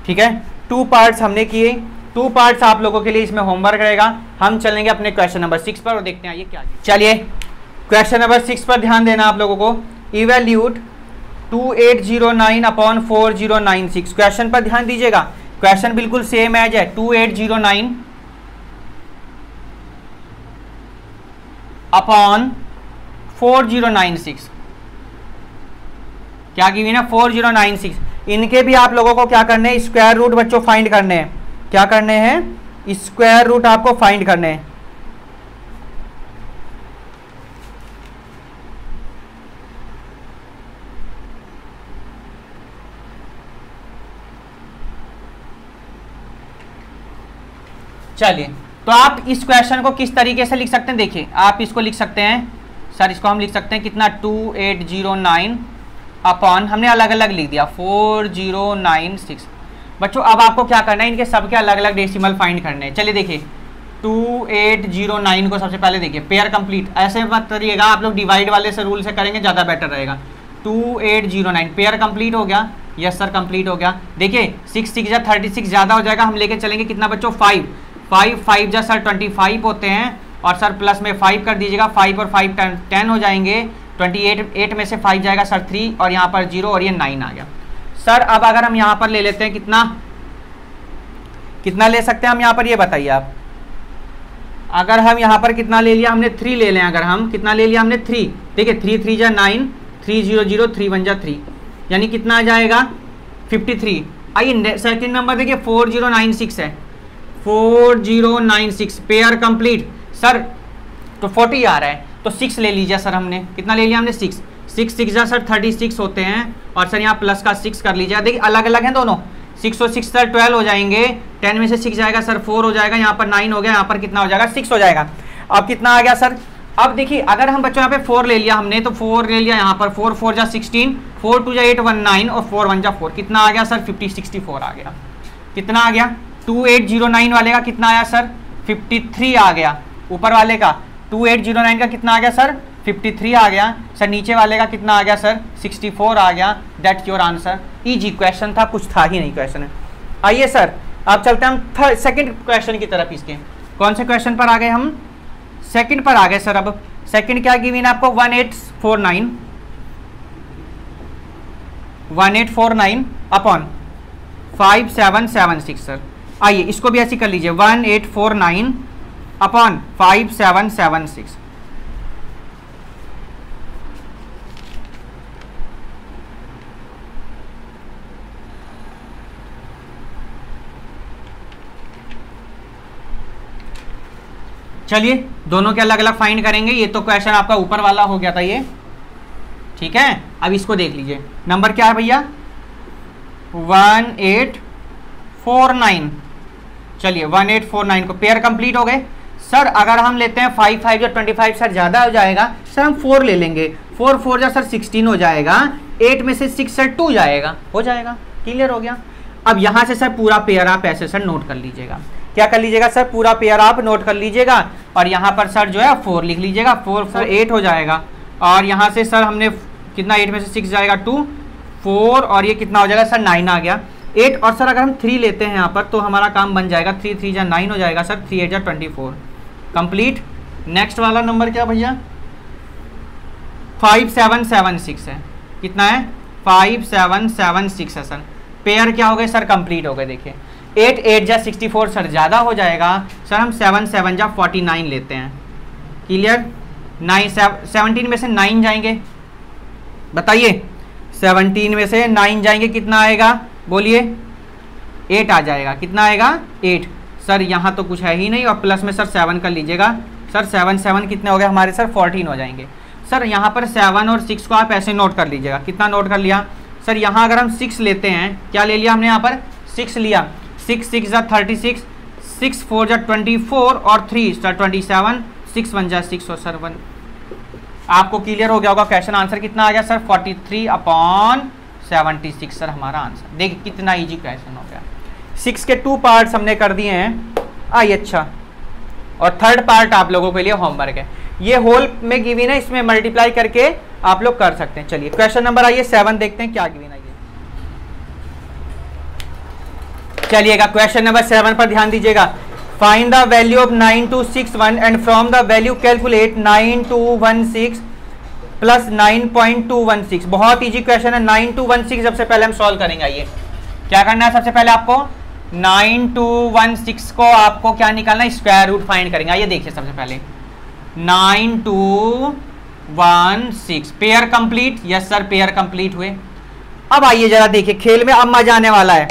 Speaker 1: ठीक है, 2 पार्ट्स हमने किए, 2 पार्ट्स आप लोगों के लिए इसमें होमवर्क रहेगा। हम चलेंगे अपने क्वेश्चन नंबर 6 पर और देखते हैं ये क्या। चलिए क्वेश्चन नंबर 6 पर ध्यान देना आप लोगों को। इवैल्यूट 2809/4096, क्वेश्चन पर ध्यान दीजिएगा। क्वेश्चन बिल्कुल सेम एज है, 2809/4096। क्या की हुई ना 4096। इनके भी आप लोगों को क्या करने हैं, स्क्वायर रूट बच्चों फाइंड करने हैं। क्या करने हैं, स्क्वायर रूट आपको फाइंड करने हैं। चलिए तो आप इस क्वेश्चन को किस तरीके से लिख सकते हैं, देखिए आप इसको लिख सकते हैं सर, इसको हम लिख सकते हैं कितना 2809 अपॉन, हमने अलग अलग लिख दिया 4096। बच्चों अब आपको क्या करना है, इनके सबके अलग अलग डेसिमल फाइंड करने हैं। चलिए देखिए 2809 को सबसे पहले देखिए पेयर कंप्लीट, ऐसे मत करिएगा आप लोग, डिवाइड वाले से रूल से करेंगे ज़्यादा बेटर रहेगा। 2809 पेयर कंप्लीट हो गया, यस सर कंप्लीट हो गया। देखिए 6 6 जा 36 ज़्यादा हो जाएगा, हम लेके चलेंगे कितना बच्चों 5 5 5 जा सर 25 होते हैं, और सर प्लस में 5 कर दीजिएगा, 5 और 5 10 हो जाएंगे। 28 8 में से 5 जाएगा सर 3, और यहाँ पर 0 और ये 9 आ गया। सर अब अगर हम यहाँ पर ले लेते हैं कितना कितना ले सकते हैं हम यहाँ पर, ये बताइए आप। अगर हम यहाँ पर कितना ले लिया हमने, 3 ले लें। अगर हम कितना ले लिया हमने 3, देखिए 3 3 जा 9, 3 0 0 3 1 जा 3, यानी कितना आ जाएगा 53। आइए सेकंड नंबर देखिए 4096 है, 4096 पेयर कंप्लीट सर, तो 40 आ रहा है, तो 6 ले लीजिए सर। हमने कितना ले लिया हमने 6 6 6 जा सर 36 होते हैं, और सर यहाँ प्लस का 6 कर लीजिए। देखिए अलग अलग हैं दोनों, 6 और 6 सर 12 हो जाएंगे, 10 में से 6 जाएगा सर 4 हो जाएगा, यहाँ पर 9 हो गया, यहाँ पर कितना हो जाएगा 6 हो जाएगा। अब कितना आ गया सर, अब देखिए अगर हम बच्चों यहाँ पे 4 ले लिया हमने, तो 4 ले लिया यहाँ पर, 4 4 जा 16, 4 2 जा 8 1 9 और 4 1 जा 4, कितना आ गया सर 64 आ गया। कितना आ गया 2809 वाले का कितना आया सर 53 आ गया। ऊपर वाले का 2809 का कितना आ गया सर 53 आ गया। सर नीचे वाले का कितना आ गया सर 64 आ गया। That's your answer. Easy question था, कुछ था ही नहीं क्वेश्चन है। आइए सर अब चलते हैं हम सेकंड क्वेश्चन की तरफ। इसके कौन से क्वेश्चन पर आ गए हम, सेकंड पर आ गए सर। अब सेकंड क्या गिवन आपको 1849 अपॉन 5776 सर। आइए इसको भी ऐसे कर लीजिए 1849 अपॉन 5776। चलिए दोनों के अलग अलग फाइंड करेंगे। ये तो क्वेश्चन आपका ऊपर वाला हो गया था ये, ठीक है। अब इसको देख लीजिए, नंबर क्या है भैया 1849। चलिए 1849 को पेयर कंप्लीट हो गए। सर अगर हम लेते हैं 5 5 या 25 सर ज़्यादा हो जाएगा। सर हम 4 ले लेंगे, 4 4 जा सर 16 हो जाएगा, 8 में से 6 सर 2 जाएगा, हो जाएगा, क्लियर हो गया। अब यहाँ से सर पूरा पेयर आप ऐसे सर नोट कर लीजिएगा। क्या कर लीजिएगा सर, पूरा पेयर आप नोट कर लीजिएगा और यहाँ पर सर जो है 4 लिख लीजिएगा, 4 4 8 हो जाएगा। और यहाँ से सर हमने कितना 8 में से 6 जाएगा 2 4 और ये कितना हो जाएगा सर 9 आ गया 8। और सर अगर हम 3 लेते हैं यहाँ पर तो हमारा काम बन जाएगा, 3 3 जा 9 हो जाएगा सर, 3 8 जा 24 कंप्लीट। नेक्स्ट वाला नंबर क्या भैया 5776 है, कितना है 5776 है सर। पेयर क्या हो गए सर, कंप्लीट हो गए। देखिए 8 8 जा 64 सर ज़्यादा हो जाएगा सर, हम 7 7 जा 49 लेते हैं, क्लियर। 17 में से 9 जाएंगे, बताइए 17 में से 9 जाएंगे कितना आएगा, बोलिए 8 आ जाएगा, कितना आएगा 8। सर यहाँ तो कुछ है ही नहीं और प्लस में सर 7 कर लीजिएगा सर, 7 7 कितने हो गए हमारे सर 14 हो जाएंगे। सर यहाँ पर 7 और 6 को आप ऐसे नोट कर लीजिएगा, कितना नोट कर लिया सर। यहाँ अगर हम 6 लेते हैं, क्या ले लिया हमने यहाँ पर 6 लिया, 6 6 जा 36, 6 4 जा 24 और 3 सर 27, 6 1 जा 6 और सर 1। आपको क्लियर हो गया होगा क्वेश्चन आंसर कितना आ गया सर 43/76 सर हमारा आंसर। देखिए कितना इजी क्वेश्चन हो गया। 6 के 2 पार्ट्स हमने कर दिए हैं, आइए अच्छा। और थर्ड पार्ट आप लोगों के लिए होमवर्क है, ये होल में गिवन है, इसमें मल्टीप्लाई करके आप लोग कर सकते हैं। चलिए क्वेश्चन नंबर आइए 7 देखते हैं क्या गिवन है। चलिएगा क्वेश्चन नंबर 7 पर ध्यान दीजिएगा। Find the value of 9261 and from the value calculate 9216 plus 9.216। बहुत इजी क्वेश्चन है। 9216 सबसे पहले हम सॉल्व करेंगे। आइए क्या करना है, सबसे पहले आपको 9216 को आपको क्या निकालना है, स्क्वायर रूट फाइंड करेंगे। आइए देखिए सबसे पहले 9216 pair complete, yes sir pair complete हुए। अब आइए जरा देखिए, खेल में अब मजा आने वाला है,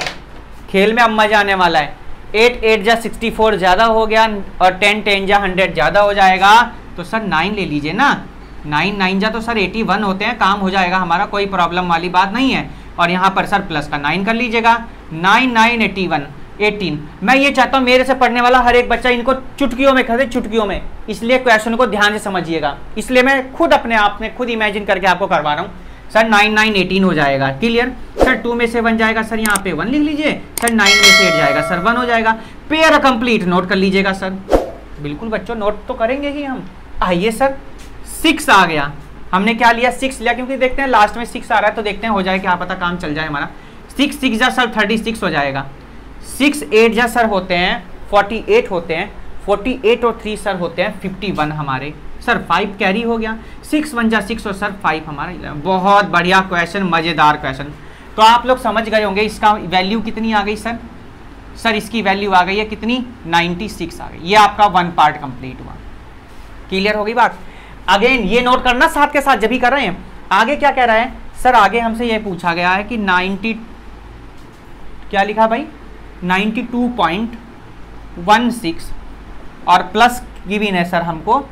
Speaker 1: खेल में अब मजा आने वाला है। 8 8 जा 64 ज़्यादा हो गया और 10 10 जा 100 ज़्यादा हो जाएगा, तो सर 9 ले लीजिए ना, 9 9 जा तो सर 81 होते हैं, काम हो जाएगा हमारा, कोई प्रॉब्लम वाली बात नहीं है। और यहाँ पर सर प्लस का 9 कर लीजिएगा, 9 9 81 18। मैं ये चाहता हूँ मेरे से पढ़ने वाला हर एक बच्चा इनको चुटकियों में करे, चुटकियों में, इसलिए क्वेश्चन को ध्यान से समझिएगा, इसलिए मैं खुद अपने आप में खुद इमेजिन करके आपको करवा रहा हूँ। सर 9 9 18 हो जाएगा, क्लियर। सर 2 में से 1 जाएगा, सर यहाँ पे 1 लिख लीजिए। सर 9 में से 8 जाएगा, सर 1 हो जाएगा। पेयर कंप्लीट नोट कर लीजिएगा सर, बिल्कुल बच्चों नोट तो करेंगे ही हम। आइए सर 6 आ गया, हमने क्या लिया 6 लिया, क्योंकि देखते हैं लास्ट में 6 आ रहा है तो देखते हैं हो जाए, क्या पता काम चल जाए हमारा। 6 6 जा सर 36 हो जाएगा, 6 8 जा सर होते हैं 48 होते हैं, 48 और 3 सर होते हैं 51 हमारे, सर 5 कैरी हो गया। 6 1 जा 6 और सर 5 हमारा 11। बहुत बढ़िया क्वेश्चन, मज़ेदार क्वेश्चन। तो आप लोग समझ गए होंगे इसका वैल्यू कितनी आ गई सर, सर इसकी वैल्यू आ गई है कितनी 96 आ गई। ये आपका 1 पार्ट कंप्लीट हुआ, क्लियर हो गई बात। अगेन ये नोट करना साथ के साथ जब भी कर रहे हैं। आगे क्या कह रहा है सर, आगे हमसे ये पूछा गया है कि 90 क्या लिखा भाई 92.16 और प्लस गिवन है सर हमको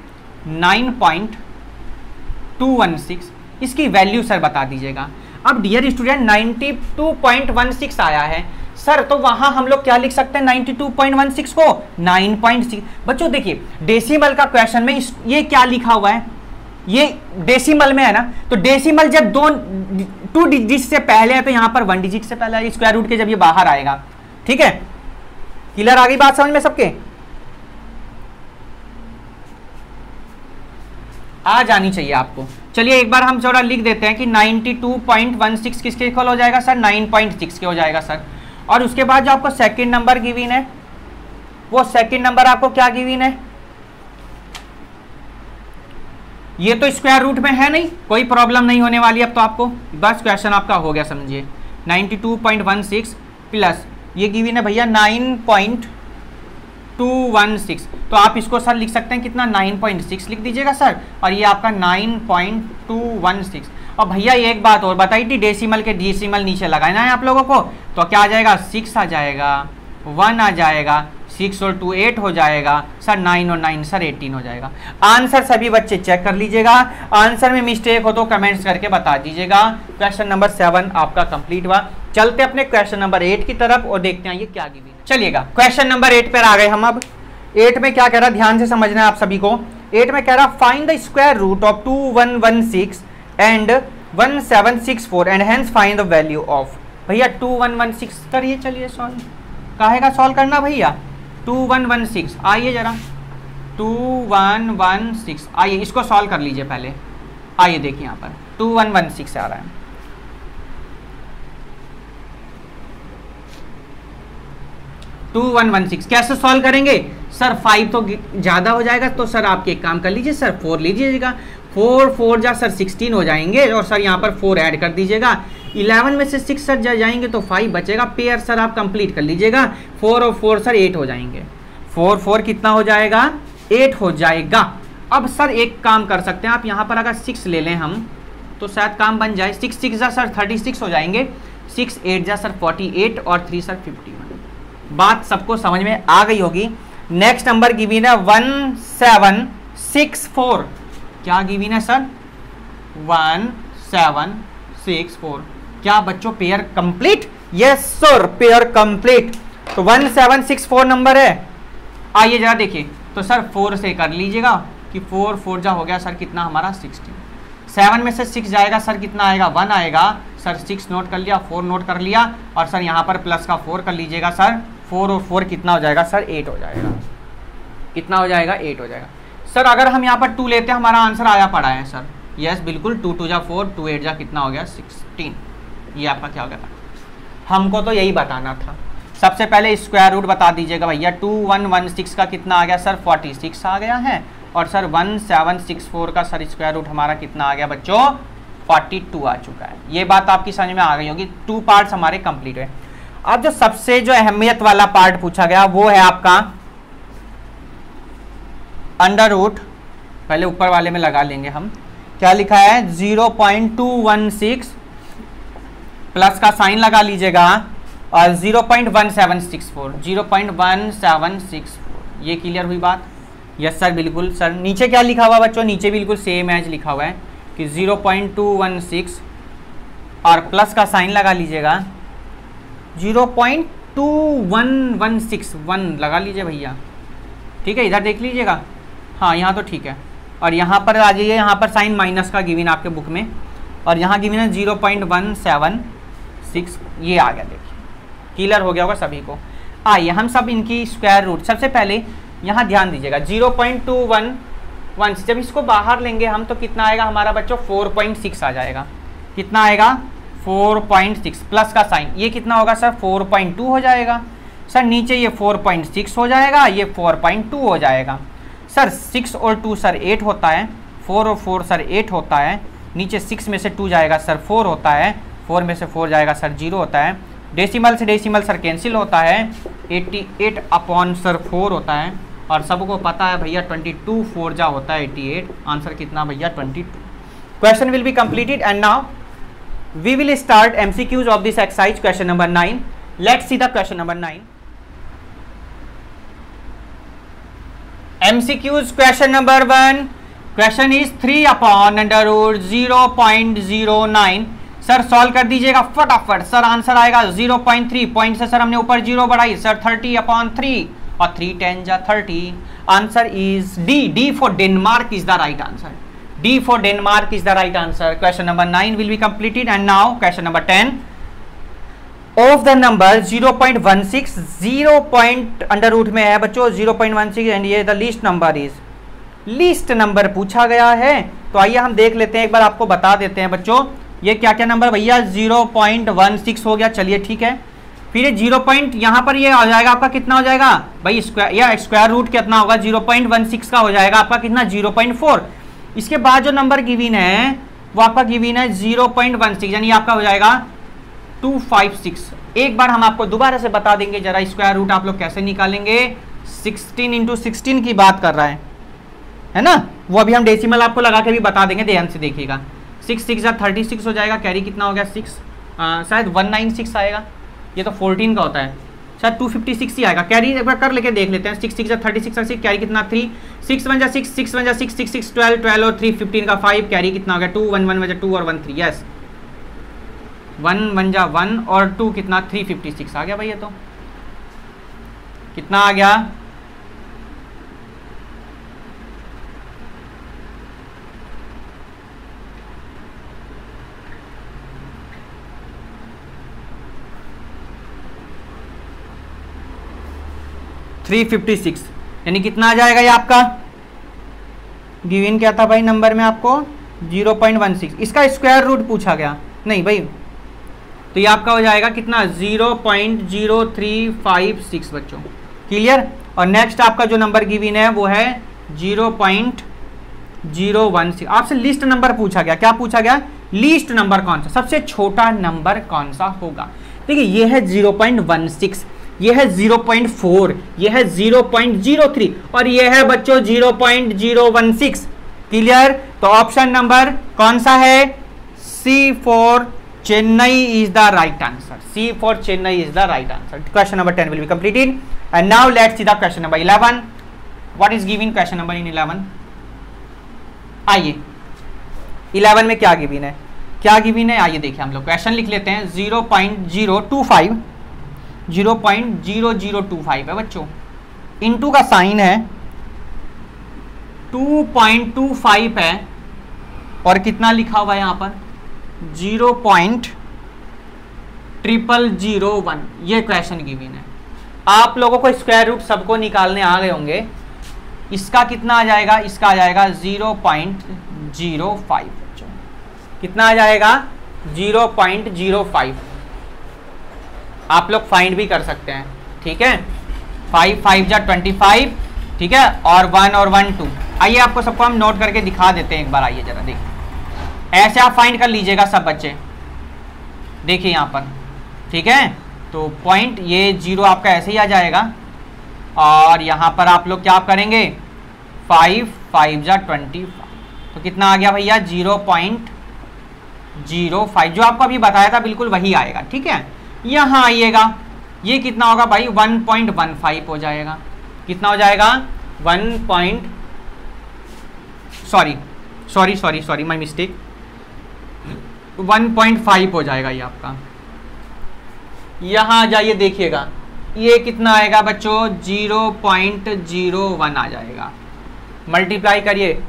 Speaker 1: 9.216, इसकी वैल्यू सर बता दीजिएगा। अब डियर स्टूडेंट 92.16 आया है सर, तो वहां हम लोग क्या लिख सकते हैं 92.16 को 9.6। बच्चों देखिए डेसिमल का क्वेश्चन में ये क्या लिखा हुआ है, ये डेसिमल में है ना, तो डेसिमल जब 2 डिजिट से पहले है तो यहां पर 1 डिजिट से पहले है, स्क्वायर रूट के जब ये बाहर आएगा, ठीक है। क्लियर आ गई बात समझ में सबके, आ जानी चाहिए आपको। चलिए एक बार हम थोड़ा लिख देते हैं कि 92.16 किसके इक्वल हो जाएगा सर 9.6 के हो जाएगा सर। और उसके बाद जो आपको सेकंड नंबर गिवन है, वो सेकंड नंबर आपको क्या गिवन है, ये तो स्क्वायर रूट में है नहीं, कोई प्रॉब्लम नहीं होने वाली। अब तो आपको बस क्वेश्चन आपका हो गया समझिए। 92.16 प्लस ये गिवन है भैया 9.216, तो आप इसको सर लिख सकते हैं कितना 9.6 लिख दीजिएगा सर, और ये आपका 9.216। और भैया एक बात और बताई थी, डेसिमल के डेसिमल नीचे लगाना है आप लोगों को, तो क्या आ जाएगा 6 आ जाएगा, 1 आ जाएगा, 6 और 2 8 हो जाएगा सर, 9 और 9 सर 18 हो जाएगा। आंसर सभी बच्चे चेक कर लीजिएगा, आंसर में मिस्टेक हो तो कमेंट्स करके बता दीजिएगा। क्वेश्चन नंबर 7 आपका कंप्लीट हुआ। चलते अपने क्वेश्चन नंबर 8 की तरफ और देखते हैं ये क्या गिवन है। चलिएगा क्वेश्चन नंबर 8 पर आ गए हम। अब 8 में क्या कह रहा है, ध्यान से समझना है आप सभी को। 8 में कह रहा find the square root of 2116 and 1764 and hence find the value of. भैया 2116 करिए, चलिए सॉल्व, काहेगा सॉल्व करना भैया। 2116 आइए जरा, 2116 आइए इसको सॉल्व कर लीजिए पहले। आइए देखिए यहाँ पर 2116 आ रहा है। टू 2116 कैसे सॉल्व करेंगे सर, 5 तो ज़्यादा हो जाएगा, तो सर आप एक काम कर लीजिए सर 4 लीजिएगा। 4 4 जा सर 16 हो जाएंगे और सर यहाँ पर 4 ऐड कर दीजिएगा। 11 में से 6 सर जाएंगे तो 5 बचेगा, पेयर सर आप कंप्लीट कर लीजिएगा। 4 और 4 सर 8 हो जाएंगे। 4 4 कितना हो जाएगा, 8 हो जाएगा। अब सर एक काम कर सकते हैं आप, यहाँ पर अगर 6 ले लें हम तो शायद काम बन जाए। 6 6 जा सर 36 हो जाएंगे, 6 8 जा सर 48 और 3 सर 51। बात सबको समझ में आ गई होगी। नेक्स्ट नंबर गिवन है 1764। क्या गिवन है सर, 1764। क्या बच्चों pair complete? Yes sir pair complete. तो 1764 नंबर है। आइए जरा देखिए, तो सर 4 से कर लीजिएगा कि 4 4 जा हो गया सर कितना हमारा 16। 7 में से 6 जाएगा सर कितना आएगा, 1 आएगा सर। 6 नोट कर लिया, 4 नोट कर लिया और सर यहाँ पर प्लस का 4 कर लीजिएगा सर। 4 और 4 कितना हो जाएगा सर, 8 हो जाएगा। कितना हो जाएगा, 8 हो जाएगा सर। अगर हम यहाँ पर 2 लेते हैं हमारा आंसर आया पड़ा है सर। यस बिल्कुल, 2 2 जा 4, 2 8 जा कितना हो गया 16। ये आपका क्या हो गया, हमको तो यही बताना था। सबसे पहले स्क्वायर रूट बता दीजिएगा भैया। 2116 का कितना आ गया सर, 46 आ गया है। और सर 1764 का सर स्क्वायर रूट हमारा कितना आ गया बच्चों, 42 आ चुका है। ये बात आपकी समझ में आ गई होगी। 2 पार्ट्स हमारे कंप्लीट है। अब जो सबसे जो अहमियत वाला पार्ट पूछा गया वो है आपका अंडर रूट। पहले ऊपर वाले में लगा लेंगे हम। क्या लिखा है, 0.216 प्लस का साइन लगा लीजिएगा और 0.1764 0.1764। ये क्लियर हुई बात? यस सर बिल्कुल सर। नीचे क्या लिखा हुआ बच्चों, नीचे बिल्कुल सेम एज लिखा हुआ है कि 0.216 और प्लस का साइन लगा लीजिएगा 0.21161 लगा लीजिए भैया। ठीक है, इधर देख लीजिएगा। हाँ यहाँ तो ठीक है। और यहाँ पर आ जाइए, यहाँ पर साइन माइनस का गिवन आपके बुक में और यहाँ गिवन है 0.176। ये आ गया, देखिए क्लियर हो गया होगा सभी को। आइए हम सब इनकी स्क्वायर रूट, सबसे पहले यहाँ ध्यान दीजिएगा 0.211 जब इसको बाहर लेंगे हम तो कितना आएगा हमारा बच्चों, 4.6 आ जाएगा। कितना आएगा, 4.6 प्लस का साइन ये कितना होगा सर, 4.2 हो जाएगा सर। नीचे ये 4.6 हो जाएगा, ये 4.2 हो जाएगा सर। 6 और 2 सर 8 होता है, 4 और 4 सर 8 होता है। नीचे 6 में से 2 जाएगा सर 4 होता है, 4 में से 4 जाएगा सर 0 होता है। डेसिमल से डेसिमल सर कैंसिल होता है, 88 अपॉन सर 4 होता है। और सबको पता है भैया 22 4 जा होता है 88। आंसर कितना भैया, 22। Question will be completed and now we will start MCQs of this exercise question number 9. Let's see the question number 9. MCQs question number 1. Question is 3 upon under root 0.09. Sir solve कर दीजिएगा फटाफट। सर आंसर आएगा 0.3 पॉइंट से सर हमने ऊपर 0 बढ़ाई सर 30 अपॉन 3 और 3 10 जा 30। Answer is D for Denmark is the right answer. D for Denmark is the right answer. Question number 9 will be completed and now question number 10. Of the number 0.16 0 point under root में है बच्चों 0.16 and ये the least number is least number पूछा गया है। तो आइए हम देख लेते हैं, एक बार आपको बता देते हैं बच्चों ये क्या क्या नंबर भैया। 0.16 हो गया, चलिए ठीक है। फिर ये 0 पॉइंट यहाँ पर ये आ जाएगा आपका कितना हो जाएगा भाई, स्क्वायर या स्क्वायर रूट कितना होगा 0.16 का हो जाएगा आपका कितना 0.4। इसके बाद जो नंबर गिवन है वो आपका गिवन है 0.16 यानी आपका हो जाएगा 256। एक बार हम आपको दोबारा से बता देंगे जरा स्क्वायर रूट आप लोग कैसे निकालेंगे। 16 इंटू 16 की बात कर रहा है ना, वो अभी हम डेसिमल आपको लगा के भी बता देंगे, ध्यान से देखिएगा। 6 6 36 हो जाएगा, कैरी कितना हो गया 6, शायद 196 आएगा। ये तो 14 का होता है, शायद 256 ही आएगा। कैरी एक बार कर लेके देख लेते हैं। 6 6 36 6 कैरी कितना 3, 6 1 6 6 1 6 6 6 12 12 और 3 15 का 5, कैरी कितना हो गया 2 1 1 2 और 1 3, यस 1 1 1 और 2 कितना 356 आ गया भाई। ये तो कितना आ गया 356, यानी कितना आ जाएगा ये आपका गिवन क्या था भाई नंबर में आपको 0.16। इसका स्क्वायर रूट पूछा गया नहीं भाई, तो ये आपका हो जाएगा कितना 0.0356 बच्चों, क्लियर। और नेक्स्ट आपका जो नंबर गिवन है वो है 0.016। आपसे लिस्ट नंबर पूछा गया, क्या पूछा गया लीस्ट नंबर कौन सा, सबसे छोटा नंबर कौन सा होगा। देखिए ये है 0.16, ये है 0.4, ये है 0.03 और ये है बच्चों 0.016, क्लियर। तो ऑप्शन नंबर कौन सा है C for Chennai is the right answer, C for Chennai is the right answer. Question number 10 will be completed and now let's see the question number 11। What is given question number in 11? आइए 11 में क्या गिवन है, क्या गिवन है आइए देखिए, हम लोग क्वेश्चन लिख लेते हैं। 0.0025 है बच्चों, इनटू का साइन है 2.25 है और कितना लिखा हुआ है यहां पर 0.0001। ये क्वेश्चन गिवन है। आप लोगों को स्क्वायर रूट सबको निकालने आ गए होंगे। इसका कितना आ जाएगा, इसका आ जाएगा 0.05 बच्चों, कितना आ जाएगा 0.05। आप लोग फाइंड भी कर सकते हैं, ठीक है। 5 5 जा 25, ठीक है, और 1 और 1 2। आइए आपको सबको हम नोट करके दिखा देते हैं एक बार, आइए जरा देखिए, ऐसे आप फाइंड कर लीजिएगा सब बच्चे, देखिए यहाँ पर, ठीक है। तो पॉइंट ये 0 आपका ऐसे ही आ जाएगा और यहाँ पर आप लोग क्या करेंगे 5 5 जा 25, तो कितना आ गया भैया 0.05, जो आपको अभी बताया था बिल्कुल वही आएगा, ठीक है। यहाँ आइएगा, ये कितना होगा भाई 1.15 हो जाएगा, कितना हो जाएगा 1 माय मिस्टेक 1.5 हो जाएगा ये आपका। यहाँ आ जाइए देखिएगा, ये कितना आएगा बच्चों 0.01 आ जाएगा, मल्टीप्लाई करिए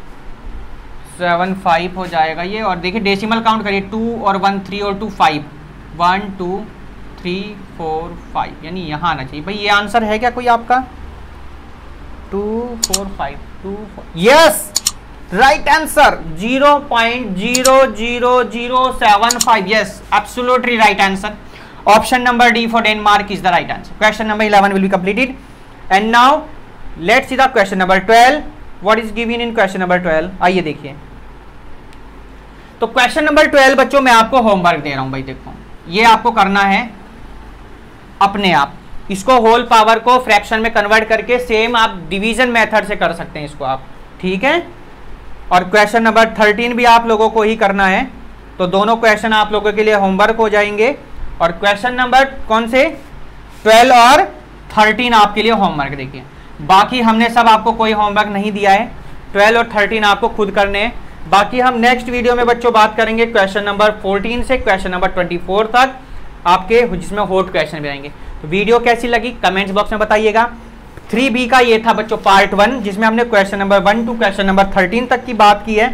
Speaker 1: 75 हो जाएगा ये, और देखिए डेसिमल काउंट करिए 2 और 1 3 और 2 5, 1 2 3 4 5, यानी यहाँ आना चाहिए भाई। ये आंसर है क्या कोई आपका 2 4 5 2 4, yes right answer 0.00075, yes absolutely right answer. Option number D for Denmark is the right answer. Question number 11 will be completed and now let's see the question number 12। What is given in question number 12? आइए देखिए, तो क्वेश्चन नंबर 12 बच्चों मैं आपको होमवर्क दे रहा हूं भाई। देखो ये आपको करना है अपने आप, इसको होल पावर को फ्रैक्शन में कन्वर्ट करके सेम आप डिवीजन मेथड से कर सकते हैं इसको आप, ठीक है। और क्वेश्चन नंबर 13 भी आप लोगों को ही करना है, तो दोनों क्वेश्चन आप लोगों के लिए होमवर्क हो जाएंगे। और क्वेश्चन नंबर कौन से 12 और 13 आपके लिए होमवर्क, देखिए बाकी हमने सब आपको कोई होमवर्क नहीं दिया है, 12 और 13 आपको खुद करने हैं। बाकी हम नेक्स्ट वीडियो में बच्चों बात करेंगे क्वेश्चन नंबर 14 से क्वेश्चन नंबर 24 तक आपके, जिसमें हॉट क्वेश्चन भी आएंगे। तो वीडियो कैसी लगी कमेंट्स बॉक्स में बताइएगा। 3B का ये था बच्चों पार्ट 1, जिसमें हमने question number 1 to question number 13 तक की बात की है।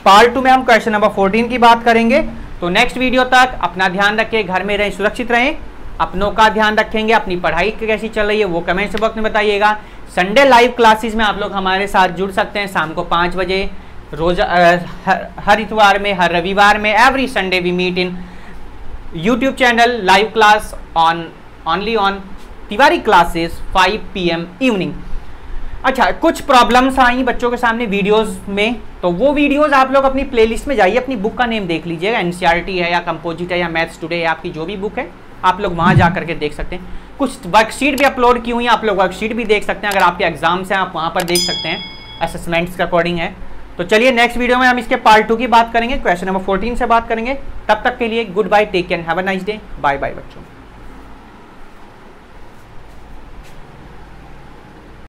Speaker 1: पार्ट 2 में हम क्वेश्चन नंबर 14 की बात करेंगे। तो नेक्स्ट वीडियो तक अपना ध्यान रखें, घर में रहें, सुरक्षित रहें, अपनों का ध्यान रखेंगे। अपनी पढ़ाई कैसी चल रही है वो कमेंट्स बॉक्स में बताइएगा। संडे लाइव क्लासेस में आप लोग हमारे साथ जुड़ सकते हैं शाम को 5 बजे रोज, हर इतवार में, हर रविवार में, every Sunday we meet in YouTube channel live class only on Tiwari classes 5 PM evening. अच्छा, कुछ प्रॉब्लम्स आई बच्चों के सामने वीडियोस में, तो वो वीडियोस आप लोग अपनी प्लेलिस्ट में जाइए, अपनी बुक का नेम देख लीजिएगा, NCERT है या कंपोजिट है या मैथ्स टुडे है, आपकी जो भी बुक है आप लोग वहाँ जा करके देख सकते हैं। कुछ वर्कशीट भी अपलोड की हुई है, आप लोग वर्कशीट भी देख सकते हैं। अगर आपके एग्जाम्स हैं आप वहाँ पर देख सकते हैं, असेसमेंट्स के अकॉर्डिंग है। तो चलिए नेक्स्ट वीडियो में हम इसके पार्ट 2 की बात करेंगे, क्वेश्चन नंबर 14 से बात करेंगे। तब तक के लिए goodbye, take care, have a nice day, bye bye बच्चों।